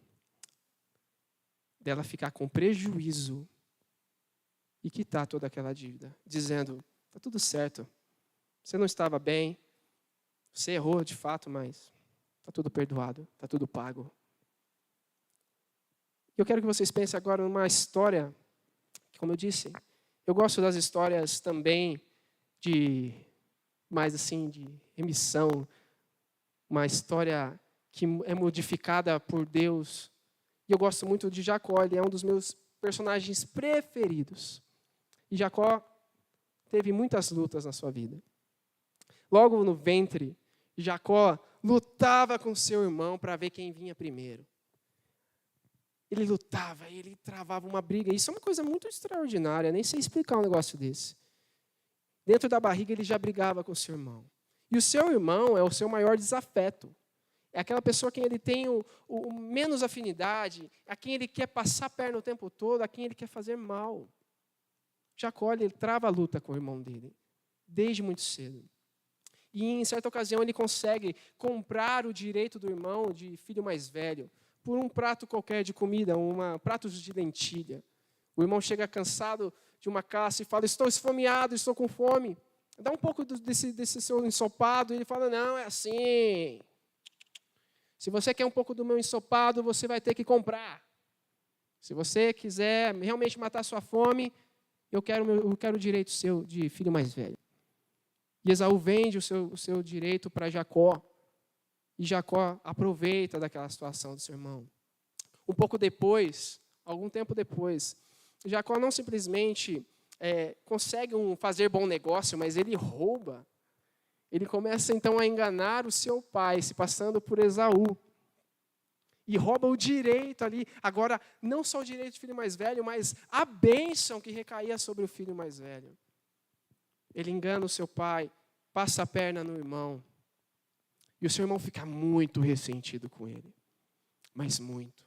Dela ficar com prejuízo. E quitar toda aquela dívida. Dizendo, está tudo certo. Você não estava bem. Você errou de fato, mas está tudo perdoado. Está tudo pago. Eu quero que vocês pensem agora numa história, que, como eu disse, eu gosto das histórias também de remissão, uma história que é modificada por Deus. E eu gosto muito de Jacó, ele é um dos meus personagens preferidos. E Jacó teve muitas lutas na sua vida. Logo no ventre, Jacó lutava com seu irmão para ver quem vinha primeiro. Ele lutava, ele travava uma briga. Isso é uma coisa muito extraordinária, nem sei explicar um negócio desse. Dentro da barriga ele já brigava com o seu irmão. E o seu irmão é o seu maior desafeto. É aquela pessoa a quem ele tem o menos afinidade, a quem ele quer passar a perna o tempo todo, a quem ele quer fazer mal. Jacó, ele trava a luta com o irmão dele, desde muito cedo. E em certa ocasião ele consegue comprar o direito do irmão de filho mais velho por um prato qualquer de comida, pratos de lentilha. O irmão chega cansado de uma caça e fala, estou esfomeado, estou com fome. Dá um pouco desse seu ensopado. E ele fala, não, é assim. Se você quer um pouco do meu ensopado, você vai ter que comprar. Se você quiser realmente matar sua fome, eu quero o direito seu de filho mais velho. E Esaú vende o seu direito para Jacó. E Jacó aproveita daquela situação do seu irmão. Um pouco depois, algum tempo depois, Jacó não simplesmente consegue fazer bom negócio, mas ele rouba. Ele começa então a enganar o seu pai, se passando por Esaú. E rouba o direito ali, agora não só o direito do filho mais velho, mas a bênção que recaía sobre o filho mais velho. Ele engana o seu pai, passa a perna no irmão. E o seu irmão fica muito ressentido com ele. Mas muito.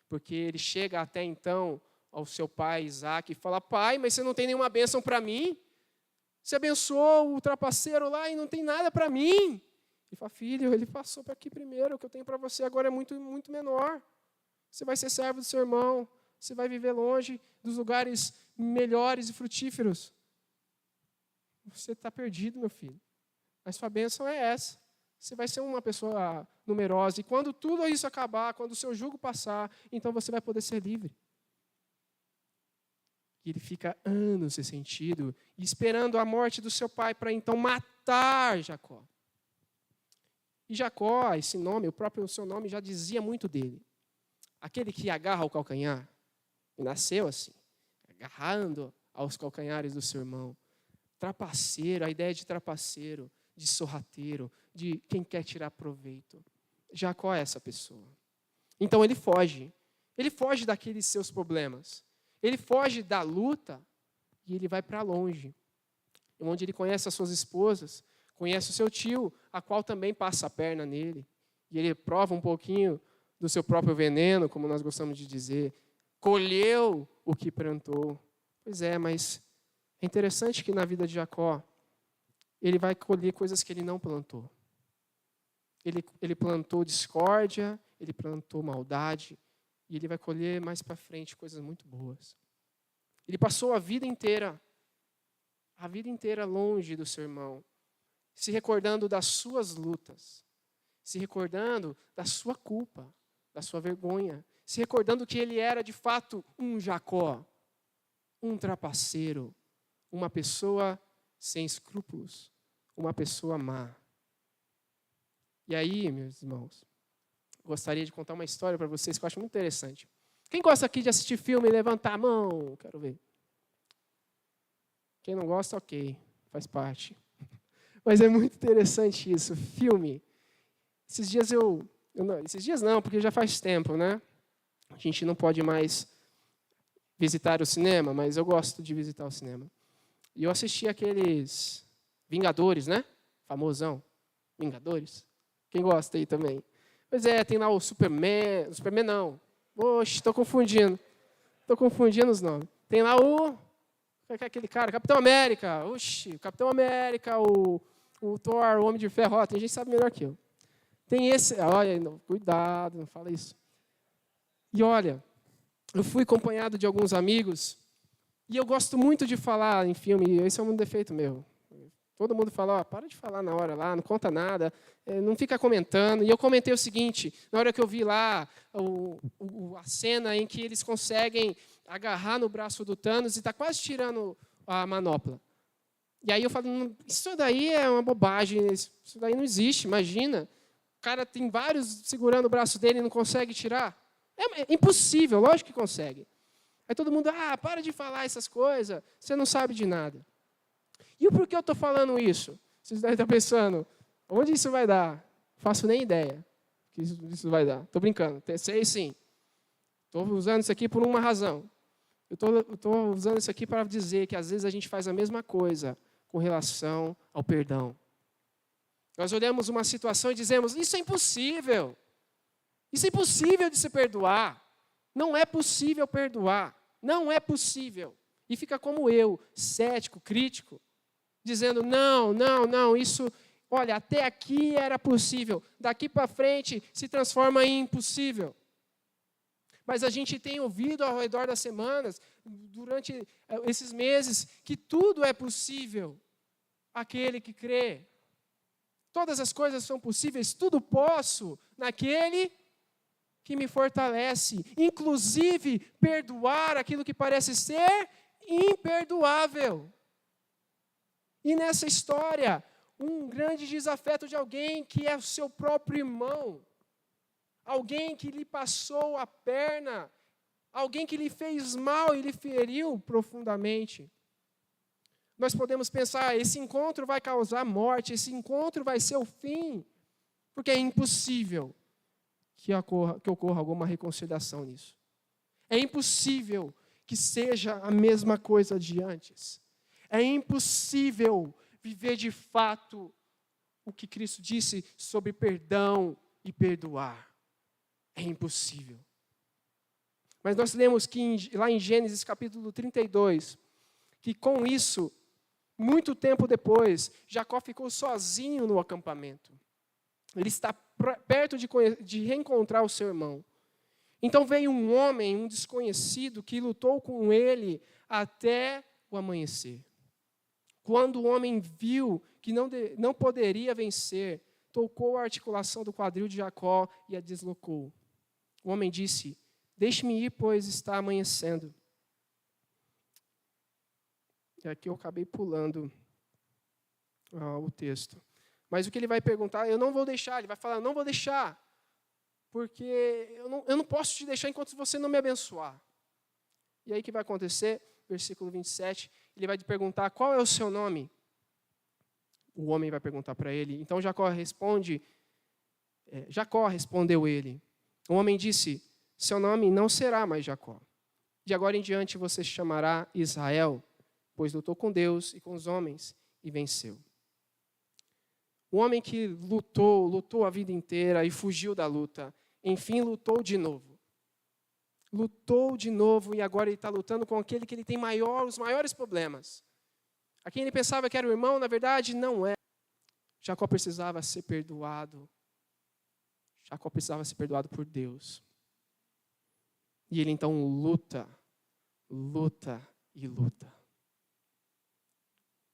Porque ele chega até então ao seu pai Isaac e fala, pai, mas você não tem nenhuma bênção para mim? Você abençoou o trapaceiro lá e não tem nada para mim. Ele fala, filho, ele passou para aqui primeiro, o que eu tenho para você agora é muito, muito menor. Você vai ser servo do seu irmão, você vai viver longe dos lugares melhores e frutíferos. Você está perdido, meu filho. A sua bênção é essa. Você vai ser uma pessoa numerosa. E quando tudo isso acabar, quando o seu jugo passar, então você vai poder ser livre. E ele fica anos ressentido, e esperando a morte do seu pai para então matar Jacó. E Jacó, esse nome, o seu nome já dizia muito dele. Aquele que agarra o calcanhar. E nasceu assim, agarrando aos calcanhares do seu irmão. Trapaceiro, a ideia de trapaceiro, de sorrateiro, de quem quer tirar proveito. Jacó é essa pessoa. Então ele foge. Ele foge daqueles seus problemas. Ele foge da luta e ele vai para longe. Onde ele conhece as suas esposas, conhece o seu tio, a qual também passa a perna nele. E ele prova um pouquinho do seu próprio veneno, como nós gostamos de dizer. Colheu o que plantou. Pois é, mas é interessante que na vida de Jacó, ele vai colher coisas que ele não plantou. Ele plantou discórdia, ele plantou maldade, e ele vai colher mais para frente coisas muito boas. Ele passou a vida inteira longe do seu irmão, se recordando das suas lutas, se recordando da sua culpa, da sua vergonha, se recordando que ele era de fato um Jacó, um trapaceiro, uma pessoa sem escrúpulos, uma pessoa má. E aí, meus irmãos, gostaria de contar uma história para vocês que eu acho muito interessante. Quem gosta aqui de assistir filme, levanta a mão, quero ver. Quem não gosta, ok, faz parte. Mas é muito interessante isso, filme. Esses dias não, porque já faz tempo, né? A gente não pode mais visitar o cinema, mas eu gosto de visitar o cinema. E eu assisti aqueles Vingadores, né? Famosão. Vingadores. Quem gosta aí também? Pois é, tem lá o Superman. O Superman não. Oxe, estou confundindo. Estou confundindo os nomes. Tem lá o... aquele cara, Capitão América. Oxi, Capitão América, o Thor, o Homem de Ferro. Ó, tem gente que sabe melhor que eu. Tem esse... Olha, não, cuidado, não fala isso. E olha, eu fui acompanhado de alguns amigos e eu gosto muito de falar em filme. Esse é um defeito meu. Todo mundo fala, ó, para de falar na hora lá, não conta nada, não fica comentando. E eu comentei o seguinte, na hora que eu vi lá a cena em que eles conseguem agarrar no braço do Thanos e está quase tirando a manopla. E aí eu falo, isso daí é uma bobagem, isso daí não existe, imagina. O cara tem vários segurando o braço dele e não consegue tirar. É impossível, lógico que consegue. Aí todo mundo, para de falar essas coisas, você não sabe de nada. E por que eu estou falando isso? Vocês devem estar pensando, onde isso vai dar? Não faço nem ideia que isso vai dar. Estou brincando, sei sim. Estou usando isso aqui por uma razão. Eu estou usando isso aqui para dizer que às vezes a gente faz a mesma coisa com relação ao perdão. Nós olhamos uma situação e dizemos, isso é impossível. Isso é impossível de se perdoar. Não é possível perdoar. Não é possível. E fica como eu, cético, crítico, dizendo, não, isso, olha, até aqui era possível, daqui para frente se transforma em impossível. Mas a gente tem ouvido ao redor das semanas, durante esses meses, que tudo é possível aquele que crê. Todas as coisas são possíveis, tudo posso naquele que me fortalece, inclusive perdoar aquilo que parece ser imperdoável. E nessa história, um grande desafeto de alguém que é o seu próprio irmão, alguém que lhe passou a perna, alguém que lhe fez mal e lhe feriu profundamente. Nós podemos pensar, esse encontro vai causar morte, esse encontro vai ser o fim, porque é impossível que ocorra alguma reconciliação nisso. É impossível que seja a mesma coisa de antes. É impossível viver de fato o que Cristo disse sobre perdão e perdoar. É impossível. Mas nós lemos que lá em Gênesis capítulo 32, que com isso, muito tempo depois, Jacó ficou sozinho no acampamento. Ele está perto de reencontrar o seu irmão. Então veio um homem, um desconhecido, que lutou com ele até o amanhecer. Quando o homem viu que não poderia vencer, tocou a articulação do quadril de Jacó e a deslocou. O homem disse, deixe-me ir, pois está amanhecendo. E aqui eu acabei pulando o texto. Mas o que ele vai perguntar, eu não vou deixar. Ele vai falar, não vou deixar, porque eu não posso te deixar enquanto você não me abençoar. E aí o que vai acontecer? Versículo 27, ele vai te perguntar, qual é o seu nome? O homem vai perguntar para ele. Então Jacó respondeu ele. O homem disse, seu nome não será mais Jacó. De agora em diante você se chamará Israel, pois lutou com Deus e com os homens e venceu. O homem que lutou a vida inteira e fugiu da luta, enfim lutou de novo. Lutou de novo e agora ele está lutando com aquele que ele tem os maiores problemas. A quem ele pensava que era o irmão, na verdade, não é. Jacó precisava ser perdoado. Jacó precisava ser perdoado por Deus. E ele então luta e luta.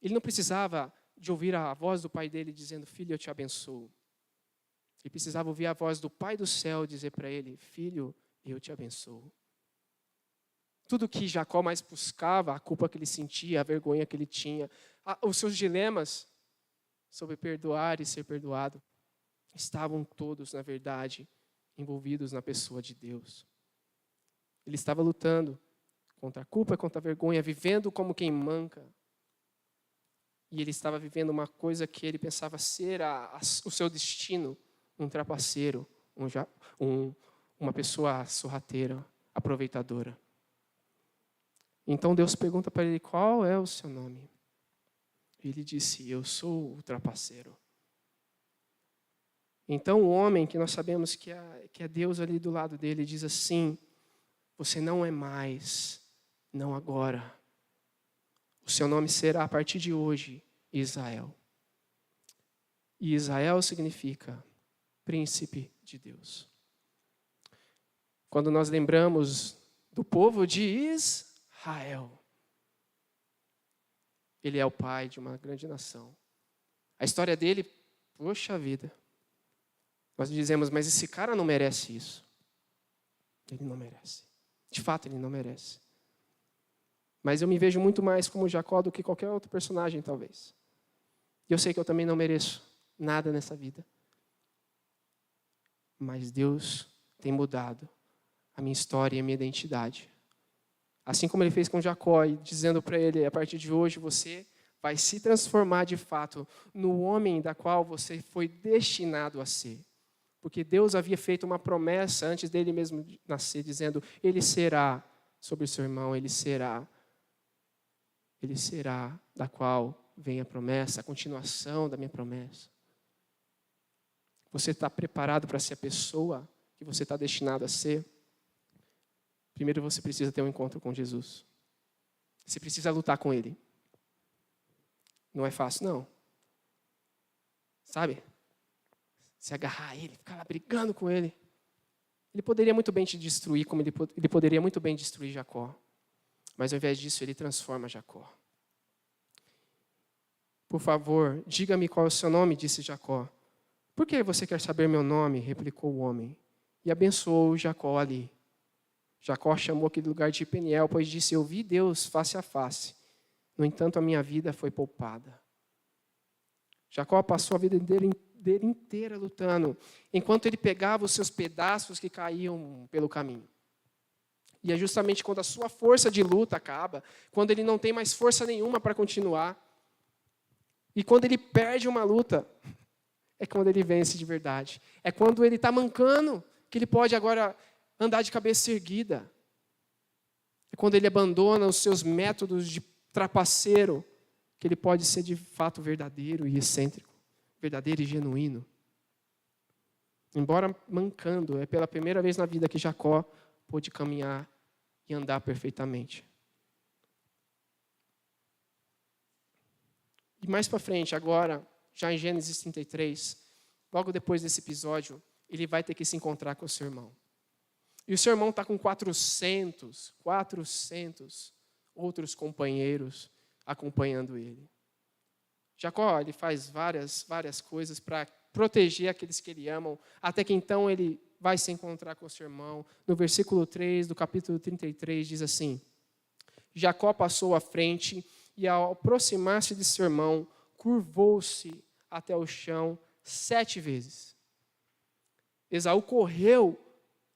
Ele não precisava de ouvir a voz do pai dele dizendo, filho, eu te abençoo. Ele precisava ouvir a voz do Pai do céu dizer para ele, filho, eu te abençoo. Tudo que Jacó mais buscava, a culpa que ele sentia, a vergonha que ele tinha, os seus dilemas sobre perdoar e ser perdoado, estavam todos, na verdade, envolvidos na pessoa de Deus. Ele estava lutando contra a culpa, contra a vergonha, vivendo como quem manca. E ele estava vivendo uma coisa que ele pensava ser o seu destino, um trapaceiro, uma pessoa sorrateira, aproveitadora. Então Deus pergunta para ele, qual é o seu nome? Ele disse: eu sou o trapaceiro. Então o homem, que nós sabemos que é Deus ali do lado dele, diz assim: você não é mais, não agora. O seu nome será, a partir de hoje, Israel. E Israel significa príncipe de Deus. Quando nós lembramos do povo de Israel, ele é o pai de uma grande nação. A história dele, poxa vida. Nós dizemos, mas esse cara não merece isso. Ele não merece. De fato, ele não merece. Mas eu me vejo muito mais como Jacó do que qualquer outro personagem, talvez. E eu sei que eu também não mereço nada nessa vida. Mas Deus tem mudado a minha história e a minha identidade. Assim como ele fez com Jacó, e dizendo para ele, a partir de hoje você vai se transformar de fato no homem da qual você foi destinado a ser. Porque Deus havia feito uma promessa antes dele mesmo nascer, dizendo, ele será sobre o seu irmão, ele será da qual vem a promessa, a continuação da minha promessa. Você está preparado para ser a pessoa que você está destinado a ser? Primeiro você precisa ter um encontro com Jesus. Você precisa lutar com Ele. Não é fácil, não. Sabe? Se agarrar a Ele, ficar lá brigando com Ele. Ele poderia muito bem te destruir, como ele poderia muito bem destruir Jacó. Mas ao invés disso, Ele transforma Jacó. Por favor, diga-me qual é o seu nome, disse Jacó. Por que você quer saber meu nome? Replicou o homem. E abençoou Jacó ali. Jacó chamou aquele lugar de Peniel, pois disse, eu vi Deus face a face. No entanto, a minha vida foi poupada. Jacó passou a vida dele inteira lutando, enquanto ele pegava os seus pedaços que caíam pelo caminho. E é justamente quando a sua força de luta acaba, quando ele não tem mais força nenhuma para continuar, e quando ele perde uma luta, é quando ele vence de verdade. É quando ele está mancando, que ele pode agora andar de cabeça erguida. É quando ele abandona os seus métodos de trapaceiro, que ele pode ser de fato verdadeiro e excêntrico, verdadeiro e genuíno. Embora mancando, é pela primeira vez na vida que Jacó pôde caminhar e andar perfeitamente. E mais para frente, agora, já em Gênesis 33, logo depois desse episódio, ele vai ter que se encontrar com o seu irmão. E o seu irmão está com 400 outros companheiros acompanhando ele. Jacó, ele faz várias coisas para proteger aqueles que ele amam, até que então ele vai se encontrar com o seu irmão. No versículo 3 do capítulo 33 diz assim, Jacó passou à frente e ao aproximar-se de seu irmão, curvou-se até o chão 7 vezes. Esaú correu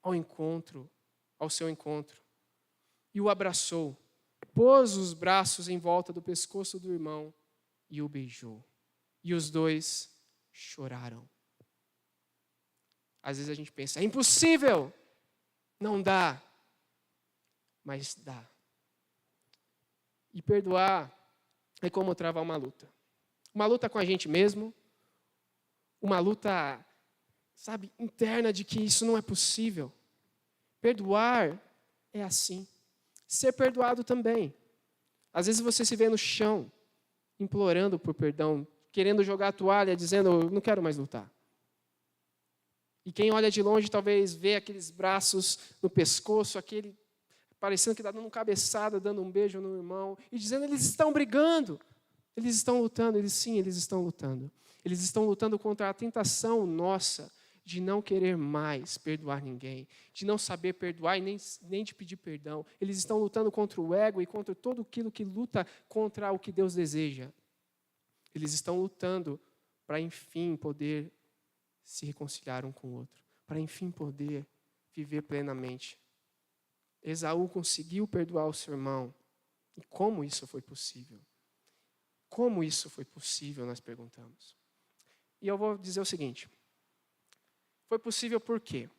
ao seu encontro, e o abraçou, pôs os braços em volta do pescoço do irmão e o beijou. E os dois choraram. Às vezes a gente pensa, é impossível, não dá, mas dá. E perdoar é como travar uma luta. Uma luta com a gente mesmo, uma luta, interna de que isso não é possível. Perdoar é assim. Ser perdoado também. Às vezes você se vê no chão, implorando por perdão, querendo jogar a toalha, dizendo, eu não quero mais lutar. E quem olha de longe talvez vê aqueles braços no pescoço, parecendo que está dando uma cabeçada, dando um beijo no irmão, e dizendo, eles estão brigando, eles estão lutando, eles estão lutando. Eles estão lutando contra a tentação nossa de não querer mais perdoar ninguém, de não saber perdoar e nem de pedir perdão. Eles estão lutando contra o ego e contra tudo aquilo que luta contra o que Deus deseja. Eles estão lutando para, enfim, poder se reconciliar um com o outro, para, enfim, poder viver plenamente. Esaú conseguiu perdoar o seu irmão. E como isso foi possível? Como isso foi possível, nós perguntamos. E eu vou dizer o seguinte. Foi possível por quê?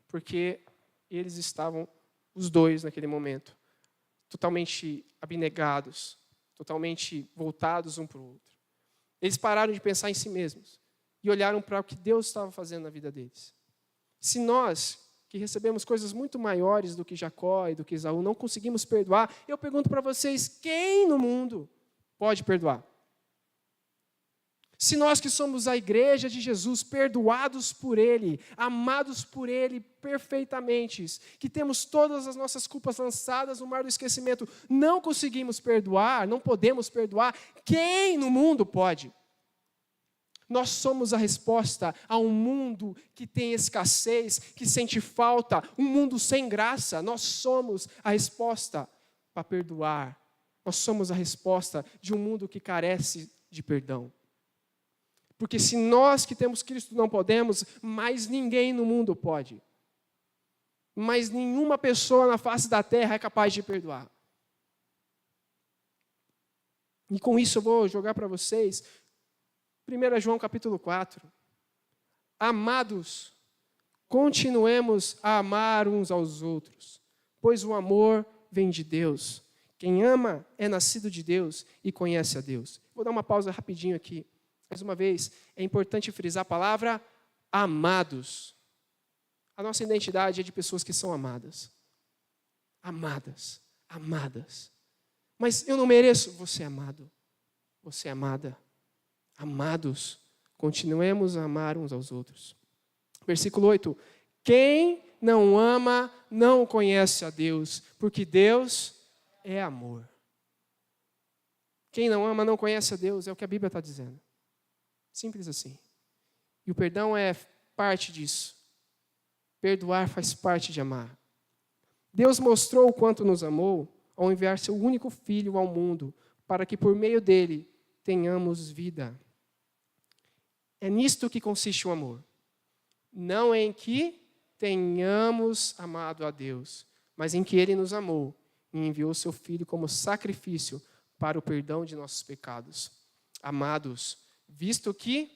Porque eles estavam, os dois naquele momento, totalmente abnegados, totalmente voltados um para o outro. Eles pararam de pensar em si mesmos e olharam para o que Deus estava fazendo na vida deles. Se nós, que recebemos coisas muito maiores do que Jacó e do que Esaú, não conseguimos perdoar, eu pergunto para vocês, quem no mundo pode perdoar? Se nós que somos a igreja de Jesus, perdoados por Ele, amados por Ele perfeitamente, que temos todas as nossas culpas lançadas no mar do esquecimento, não conseguimos perdoar, não podemos perdoar, quem no mundo pode? Nós somos a resposta a um mundo que tem escassez, que sente falta, um mundo sem graça. Nós somos a resposta para perdoar. Nós somos a resposta de um mundo que carece de perdão. Porque se nós que temos Cristo não podemos, mais ninguém no mundo pode. Mas nenhuma pessoa na face da terra é capaz de perdoar. E com isso eu vou jogar para vocês 1 João capítulo 4. Amados, continuemos a amar uns aos outros, pois o amor vem de Deus. Quem ama é nascido de Deus e conhece a Deus. Vou dar uma pausa rapidinho aqui. Mais uma vez, é importante frisar a palavra amados. A nossa identidade é de pessoas que são amadas. Amadas, amadas. Mas eu não mereço. Você é amado. Você é amada. Amados, continuemos a amar uns aos outros. Versículo 8. Quem não ama não conhece a Deus, porque Deus é amor. Quem não ama não conhece a Deus, é o que a Bíblia está dizendo. Simples assim. E o perdão é parte disso. Perdoar faz parte de amar. Deus mostrou o quanto nos amou ao enviar seu único filho ao mundo, para que por meio dele tenhamos vida. É nisto que consiste o amor. Não em que tenhamos amado a Deus, mas em que ele nos amou e enviou seu filho como sacrifício para o perdão de nossos pecados. Amados, visto que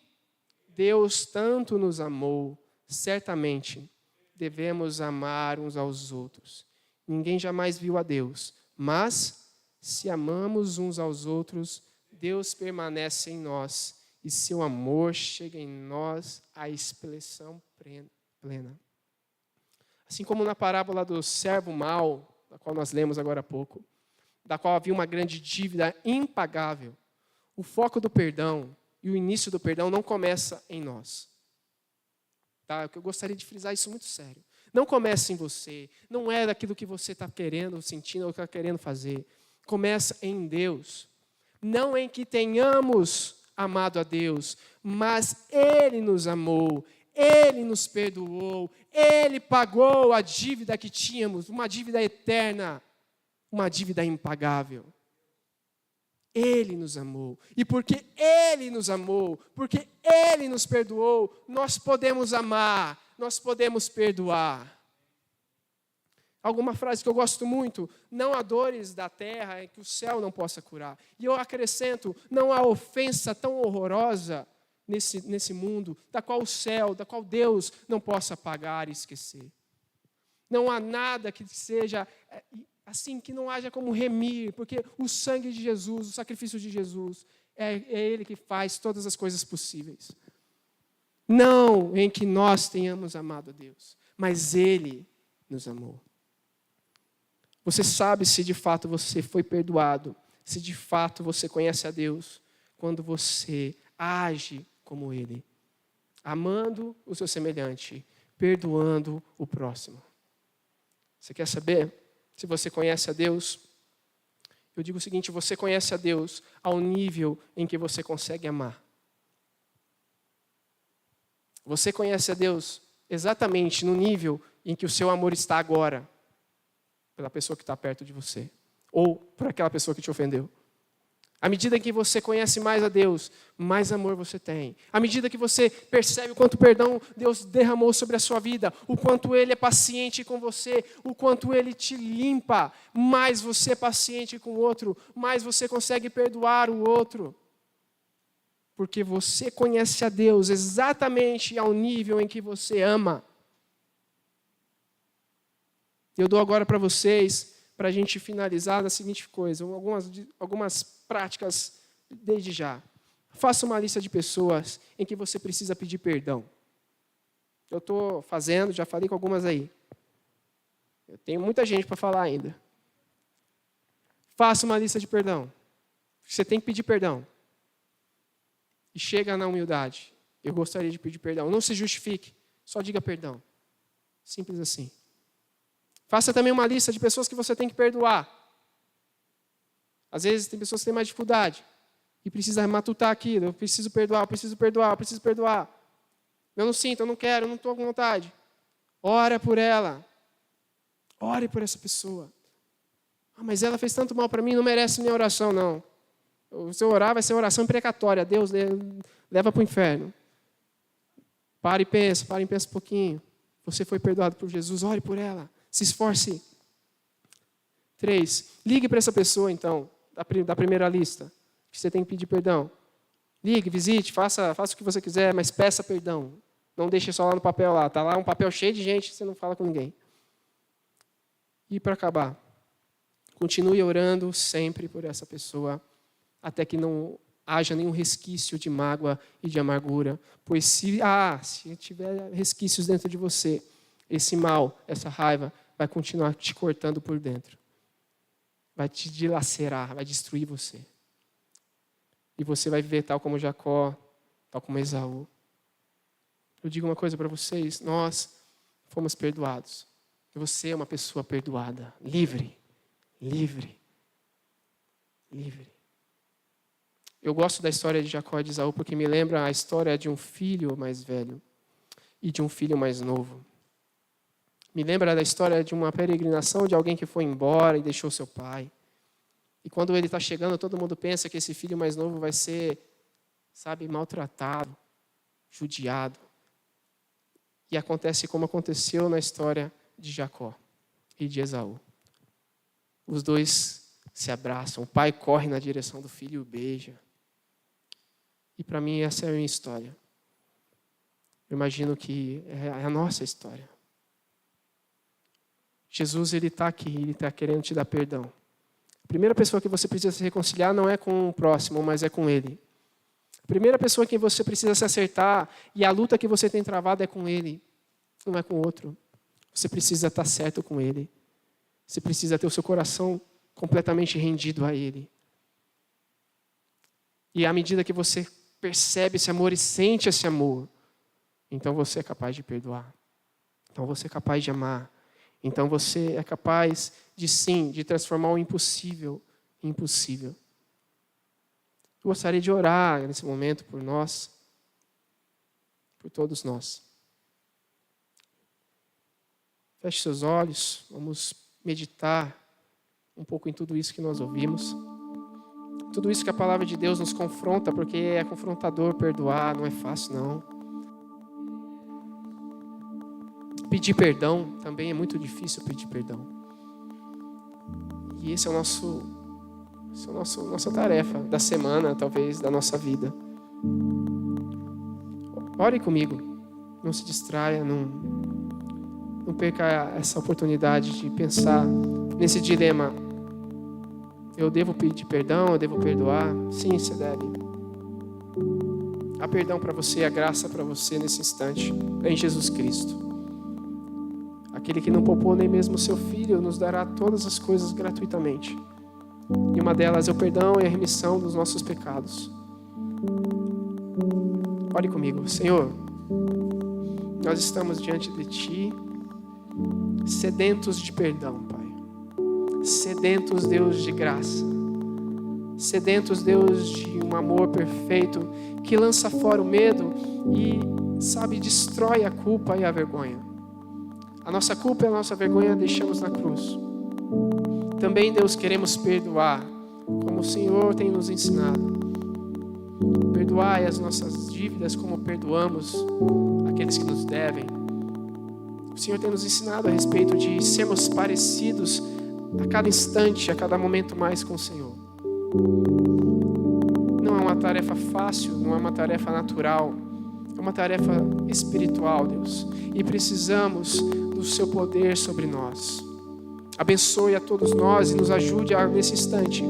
Deus tanto nos amou, certamente devemos amar uns aos outros. Ninguém jamais viu a Deus, mas se amamos uns aos outros, Deus permanece em nós e seu amor chega em nós à expressão plena. Assim como na parábola do servo mau, da qual nós lemos agora há pouco, da qual havia uma grande dívida impagável, o foco do perdão e o início do perdão não começa em nós. Tá? Eu gostaria de frisar isso muito sério. Não começa em você, não é daquilo que você está querendo, sentindo ou está querendo fazer. Começa em Deus. Não em que tenhamos amado a Deus, mas Ele nos amou, Ele nos perdoou, Ele pagou a dívida que tínhamos, uma dívida eterna, uma dívida impagável. Ele nos amou. E porque Ele nos amou, porque Ele nos perdoou, nós podemos amar, nós podemos perdoar. Alguma frase que eu gosto muito, não há dores da terra que o céu não possa curar. E eu acrescento, não há ofensa tão horrorosa nesse mundo, da qual o céu, da qual Deus não possa apagar e esquecer. Não há nada que seja assim, que não haja como remir, porque o sangue de Jesus, o sacrifício de Jesus, é Ele que faz todas as coisas possíveis. Não em que nós tenhamos amado a Deus, mas Ele nos amou. Você sabe se de fato você foi perdoado, se de fato você conhece a Deus, quando você age como Ele, amando o seu semelhante, perdoando o próximo. Você quer saber se você conhece a Deus? Eu digo o seguinte, você conhece a Deus ao nível em que você consegue amar. Você conhece a Deus exatamente no nível em que o seu amor está agora, pela pessoa que está perto de você, ou por aquela pessoa que te ofendeu. À medida que você conhece mais a Deus, mais amor você tem. À medida que você percebe o quanto perdão Deus derramou sobre a sua vida, o quanto Ele é paciente com você, o quanto Ele te limpa, mais você é paciente com o outro, mais você consegue perdoar o outro. Porque você conhece a Deus exatamente ao nível em que você ama. Eu dou agora para vocês para a gente finalizar na seguinte coisa, algumas práticas desde já. Faça uma lista de pessoas em que você precisa pedir perdão. Eu estou fazendo, já falei com algumas aí. Eu tenho muita gente para falar ainda. Faça uma lista de perdão. Você tem que pedir perdão. E chega na humildade. Eu gostaria de pedir perdão. Não se justifique, só diga perdão. Simples assim. Faça também uma lista de pessoas que você tem que perdoar. Às vezes tem pessoas que têm mais dificuldade e precisa matutar aquilo. Eu preciso perdoar, eu preciso perdoar, eu preciso perdoar. Eu não sinto, eu não quero, eu não estou com vontade. Ora por ela. Ore por essa pessoa. Ah, mas ela fez tanto mal para mim, não merece minha oração, não. Se eu orar, vai ser oração imprecatória. Deus leva para o inferno. Para e pensa um pouquinho. Você foi perdoado por Jesus, ore por ela. Se esforce. 3. Ligue para essa pessoa, então, da primeira lista, que você tem que pedir perdão. Ligue, visite, faça o que você quiser, mas peça perdão. Não deixe só lá no papel lá. Está lá um papel cheio de gente, você não fala com ninguém. E para acabar, continue orando sempre por essa pessoa, até que não haja nenhum resquício de mágoa e de amargura. Pois se tiver resquícios dentro de você, esse mal, essa raiva, vai continuar te cortando por dentro. Vai te dilacerar, vai destruir você. E você vai viver tal como Jacó, tal como Esaú. Eu digo uma coisa para vocês, nós fomos perdoados. E você é uma pessoa perdoada, livre, livre, livre. Eu gosto da história de Jacó e de Esaú porque me lembra a história de um filho mais velho e de um filho mais novo. Me lembra da história de uma peregrinação de alguém que foi embora e deixou seu pai. E quando ele está chegando, todo mundo pensa que esse filho mais novo vai ser, maltratado, judiado. E acontece como aconteceu na história de Jacó e de Esaú. Os dois se abraçam, o pai corre na direção do filho e o beija. E para mim essa é a minha história. Eu imagino que é a nossa história. Jesus, ele está aqui, ele está querendo te dar perdão. A primeira pessoa que você precisa se reconciliar não é com o próximo, mas é com ele. A primeira pessoa que você precisa se acertar e a luta que você tem travado é com ele, não é com o outro. Você precisa estar certo com ele. Você precisa ter o seu coração completamente rendido a ele. E à medida que você percebe esse amor e sente esse amor, então você é capaz de perdoar. Então você é capaz de amar. Então você é capaz de transformar o impossível em possível. Eu gostaria de orar nesse momento por nós, por todos nós. Feche seus olhos, vamos meditar um pouco em tudo isso que nós ouvimos. Tudo isso que a palavra de Deus nos confronta, porque é confrontador perdoar, não é fácil não. Pedir perdão, também é muito difícil pedir perdão. E esse é nossa tarefa da semana, talvez, da nossa vida. Ore comigo, não se distraia, não perca essa oportunidade de pensar nesse dilema. Eu devo pedir perdão, eu devo perdoar? Sim, você deve. Há perdão para você, a graça para você nesse instante, em Jesus Cristo. Aquele que não poupou nem mesmo o seu filho, nos dará todas as coisas gratuitamente. E uma delas é o perdão e a remissão dos nossos pecados. Ore comigo. Senhor, nós estamos diante de Ti, sedentos de perdão, Pai. Sedentos, Deus, de graça. Sedentos, Deus, de um amor perfeito que lança fora o medo e, destrói a culpa e a vergonha. A nossa culpa e a nossa vergonha deixamos na cruz. Também, Deus, queremos perdoar, como o Senhor tem nos ensinado. Perdoai as nossas dívidas como perdoamos aqueles que nos devem. O Senhor tem nos ensinado a respeito de sermos parecidos a cada instante, a cada momento mais com o Senhor. Não é uma tarefa fácil, não é uma tarefa natural, é uma tarefa espiritual, Deus. E precisamos do Seu poder sobre nós. abençoe a todos nós e nos ajude a, nesse instante,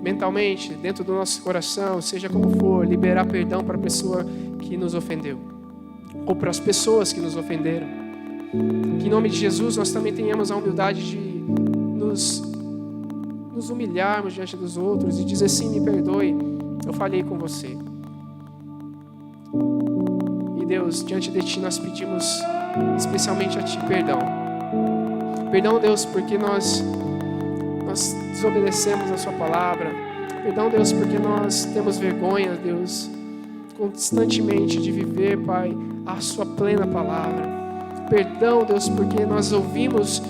mentalmente, dentro do nosso coração, seja como for, liberar perdão para a pessoa que nos ofendeu, ou para as pessoas que nos ofenderam. Que em nome de Jesus nós também tenhamos a humildade de nos humilharmos diante dos outros e dizer: sim, me perdoe, eu falhei com você. E Deus, diante de Ti nós pedimos especialmente a Ti perdão. Perdão, Deus, porque nós desobedecemos a Sua palavra. Perdão, Deus, porque nós temos vergonha, Deus, constantemente de viver, Pai, a Sua plena palavra. Perdão, Deus, porque nós ouvimos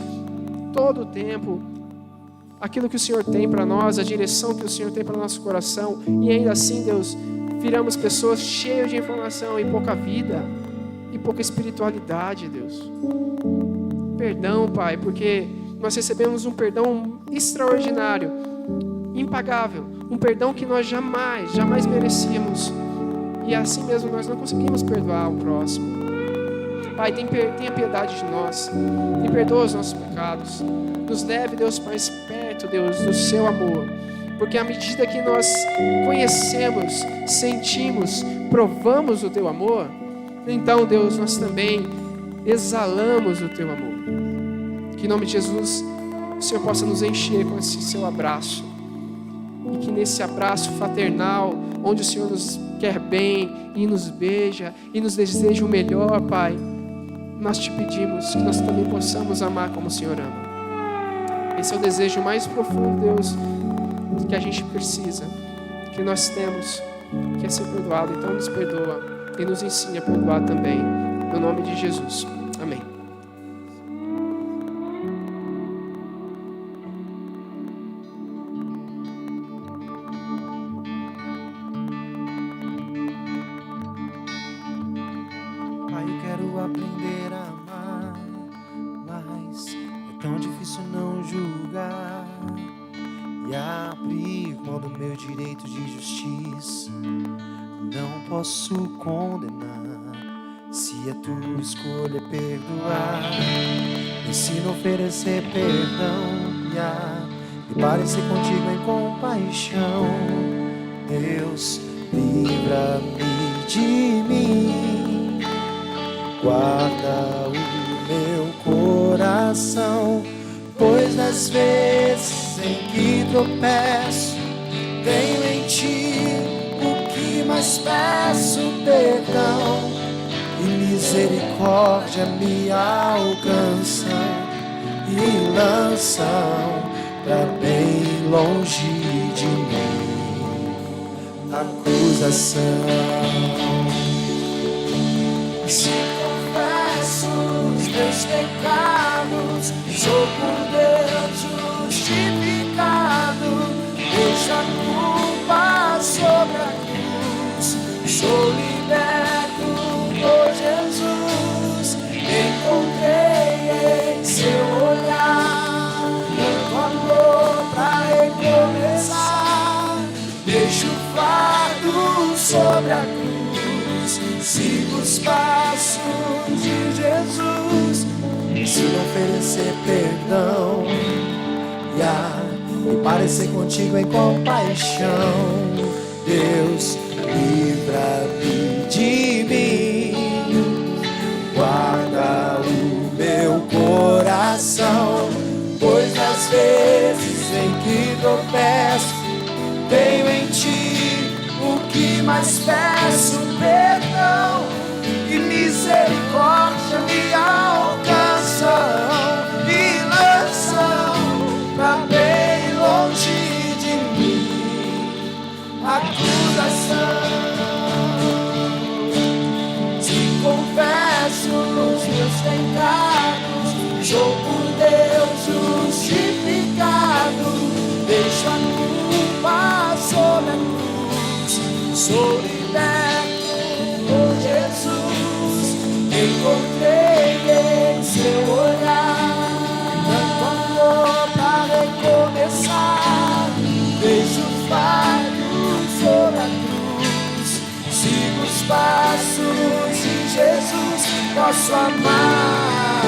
todo o tempo aquilo que o Senhor tem para nós, a direção que o Senhor tem para o nosso coração, e ainda assim, Deus, viramos pessoas cheias de informação e pouca vida, e pouca espiritualidade, Deus. Perdão, Pai, porque nós recebemos um perdão extraordinário, impagável, um perdão que nós jamais merecíamos, e assim mesmo nós não conseguimos perdoar o próximo. Pai, tenha piedade de nós e perdoa os nossos pecados. Nos leve, Deus, mais perto, Deus, do Seu amor. Porque à medida que nós conhecemos, sentimos, provamos o Teu amor, então, Deus, nós também exalamos o Teu amor. Que em nome de Jesus o Senhor possa nos encher com esse Seu abraço. E que nesse abraço fraternal, onde o Senhor nos quer bem e nos beija e nos deseja o melhor, Pai, nós Te pedimos que nós também possamos amar como o Senhor ama. Esse é o desejo mais profundo, Deus, que a gente precisa, que nós temos, que é ser perdoado. Então nos perdoa e nos ensine a perdoar também, no nome de Jesus. Amém. Pai, eu quero aprender a amar, mas é tão difícil não julgar e abrir mão do meu direito de justiça. Não posso condenar, se a tua escolha é perdoar. Me ensina a oferecer perdão e parecer contigo em compaixão. Deus, livra-me de mim, guarda o meu coração, pois nas vezes em que tropeço, tenho em Ti o que mais peço: perdão e misericórdia me alcançam e lançam pra bem longe de mim acusação. Se confesso os meus pecados, sou por Deus justificado. Deixa a culpa sobre a cruz, sou liberto por Jesus. Encontrei em Seu olhar tanto amor pra recomeçar. Deixo o fardo sobre a cruz, sigo os passos de Jesus. Ensina a oferecer perdão e parecer contigo em compaixão. Deus, livra-me de mim, guarda o meu coração, pois nas vezes em que tropeço, tenho em Ti o que mais peço: perdão e misericórdia me alcançam e lançam pra bem longe de mim acusação. Se confesso os meus pecados, sou por Deus justificado. Deixo a culpa sobre a cruz, sou liberto por Jesus. Encontrei em Seu olhar tanto amor pra recomeçar. Deixo os fardos sobre a cruz, sigo os passos de Jesus. Posso amar,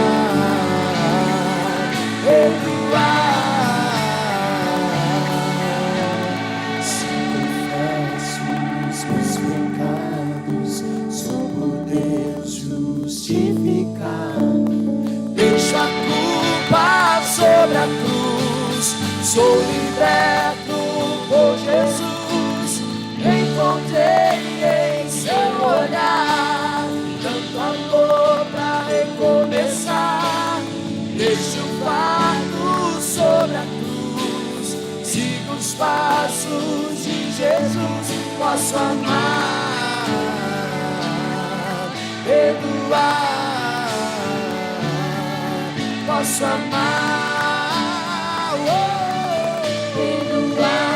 Se confesso os meus pecados, sou por Deus justificado. Deixo a culpa sobre a cruz, sou liberto por Jesus. Encontrei em seu olhar tanto amor pra recomeçar. Deixo o fardo sobre a cruz, sigo os passos de Jesus. Posso amar, perdoar, posso amar, perdoar.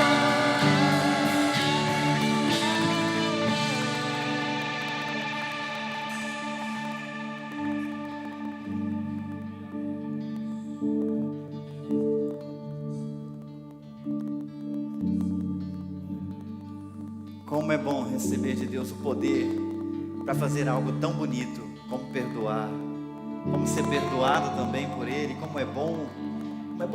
Como é bom receber de Deus o poder para fazer algo tão bonito como perdoar, como ser perdoado também por Ele. Como é bom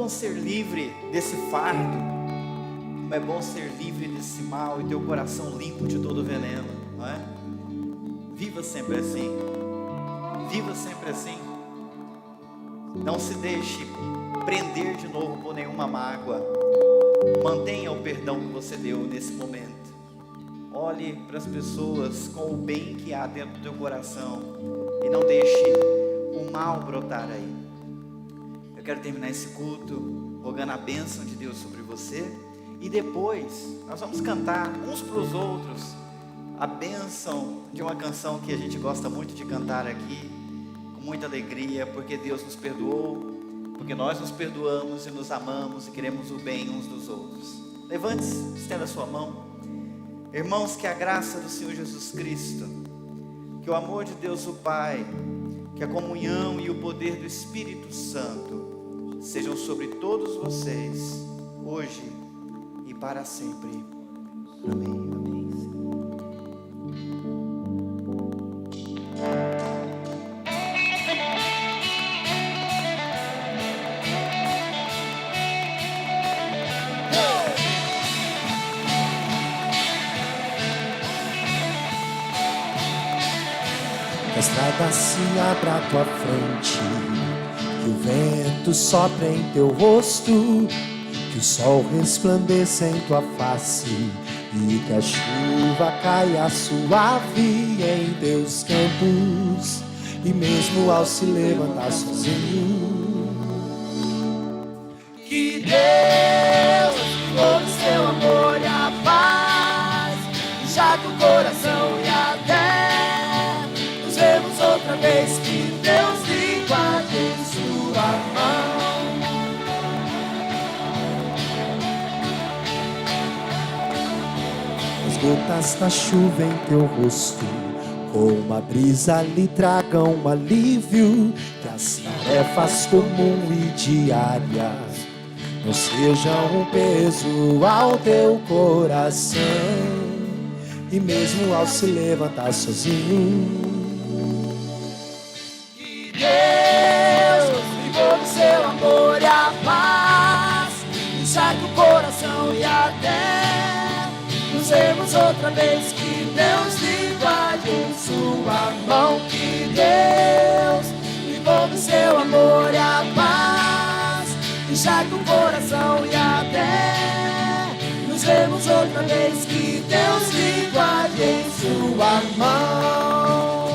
ser livre desse fardo, como é bom ser livre desse mal e ter o coração limpo de todo veneno, não é? Viva sempre assim, viva sempre assim. Não se deixe prender de novo por nenhuma mágoa. Mantenha o perdão que você deu nesse momento. Olhe para as pessoas com o bem que há dentro do teu coração e não deixe o mal brotar aí. Eu quero terminar esse culto rogando a bênção de Deus sobre você, e depois nós vamos cantar uns para os outros a bênção de uma canção que a gente gosta muito de cantar aqui, com muita alegria, porque Deus nos perdoou, porque nós nos perdoamos e nos amamos e queremos o bem uns dos outros. Levante-se, estenda a sua mão. Irmãos, que a graça do Senhor Jesus Cristo, que o amor de Deus o Pai, que a comunhão e o poder do Espírito Santo sejam sobre todos vocês, hoje e para sempre. Amém. Amém. Que a estrada se abra à tua frente, que o vento sopre em teu rosto, que o sol resplandeça em tua face e que a chuva caia suave em teus campos, e mesmo ao se levantar sozinho, que Deus, por seu amor e a paz, já que o coração e a terra nos vemos outra vez, que Deus lhe guarde em sua mão. As gotas da chuva em teu rosto, com uma brisa lhe tragam um alívio, que as tarefas comuns e diárias não sejam um peso ao teu coração, e mesmo ao se levantar sozinho, que Deus envolva o seu amor e a paz, enxergue o coração e a terra, nos vemos outra vez, que Deus lhe guarde em sua mão, que Deus envolva o seu amor e a paz, enxergue o coração e a terra, nos vemos outra vez, que Deus lhe guarde em sua mão.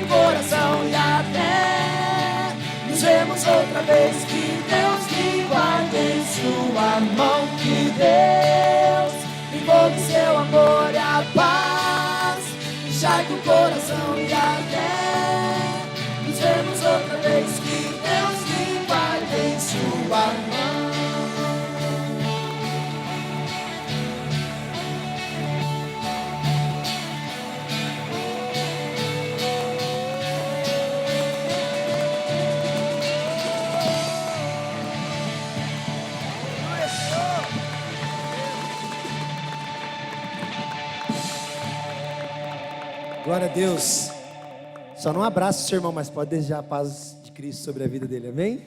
Coração e a terra, nos vemos outra vez, que Deus lhe guarde em sua mão, que Deus envolve seu amor e a sua mão. Glória a Deus. Só não abraça o seu irmão, mas pode desejar a paz de Cristo sobre a vida dele, amém?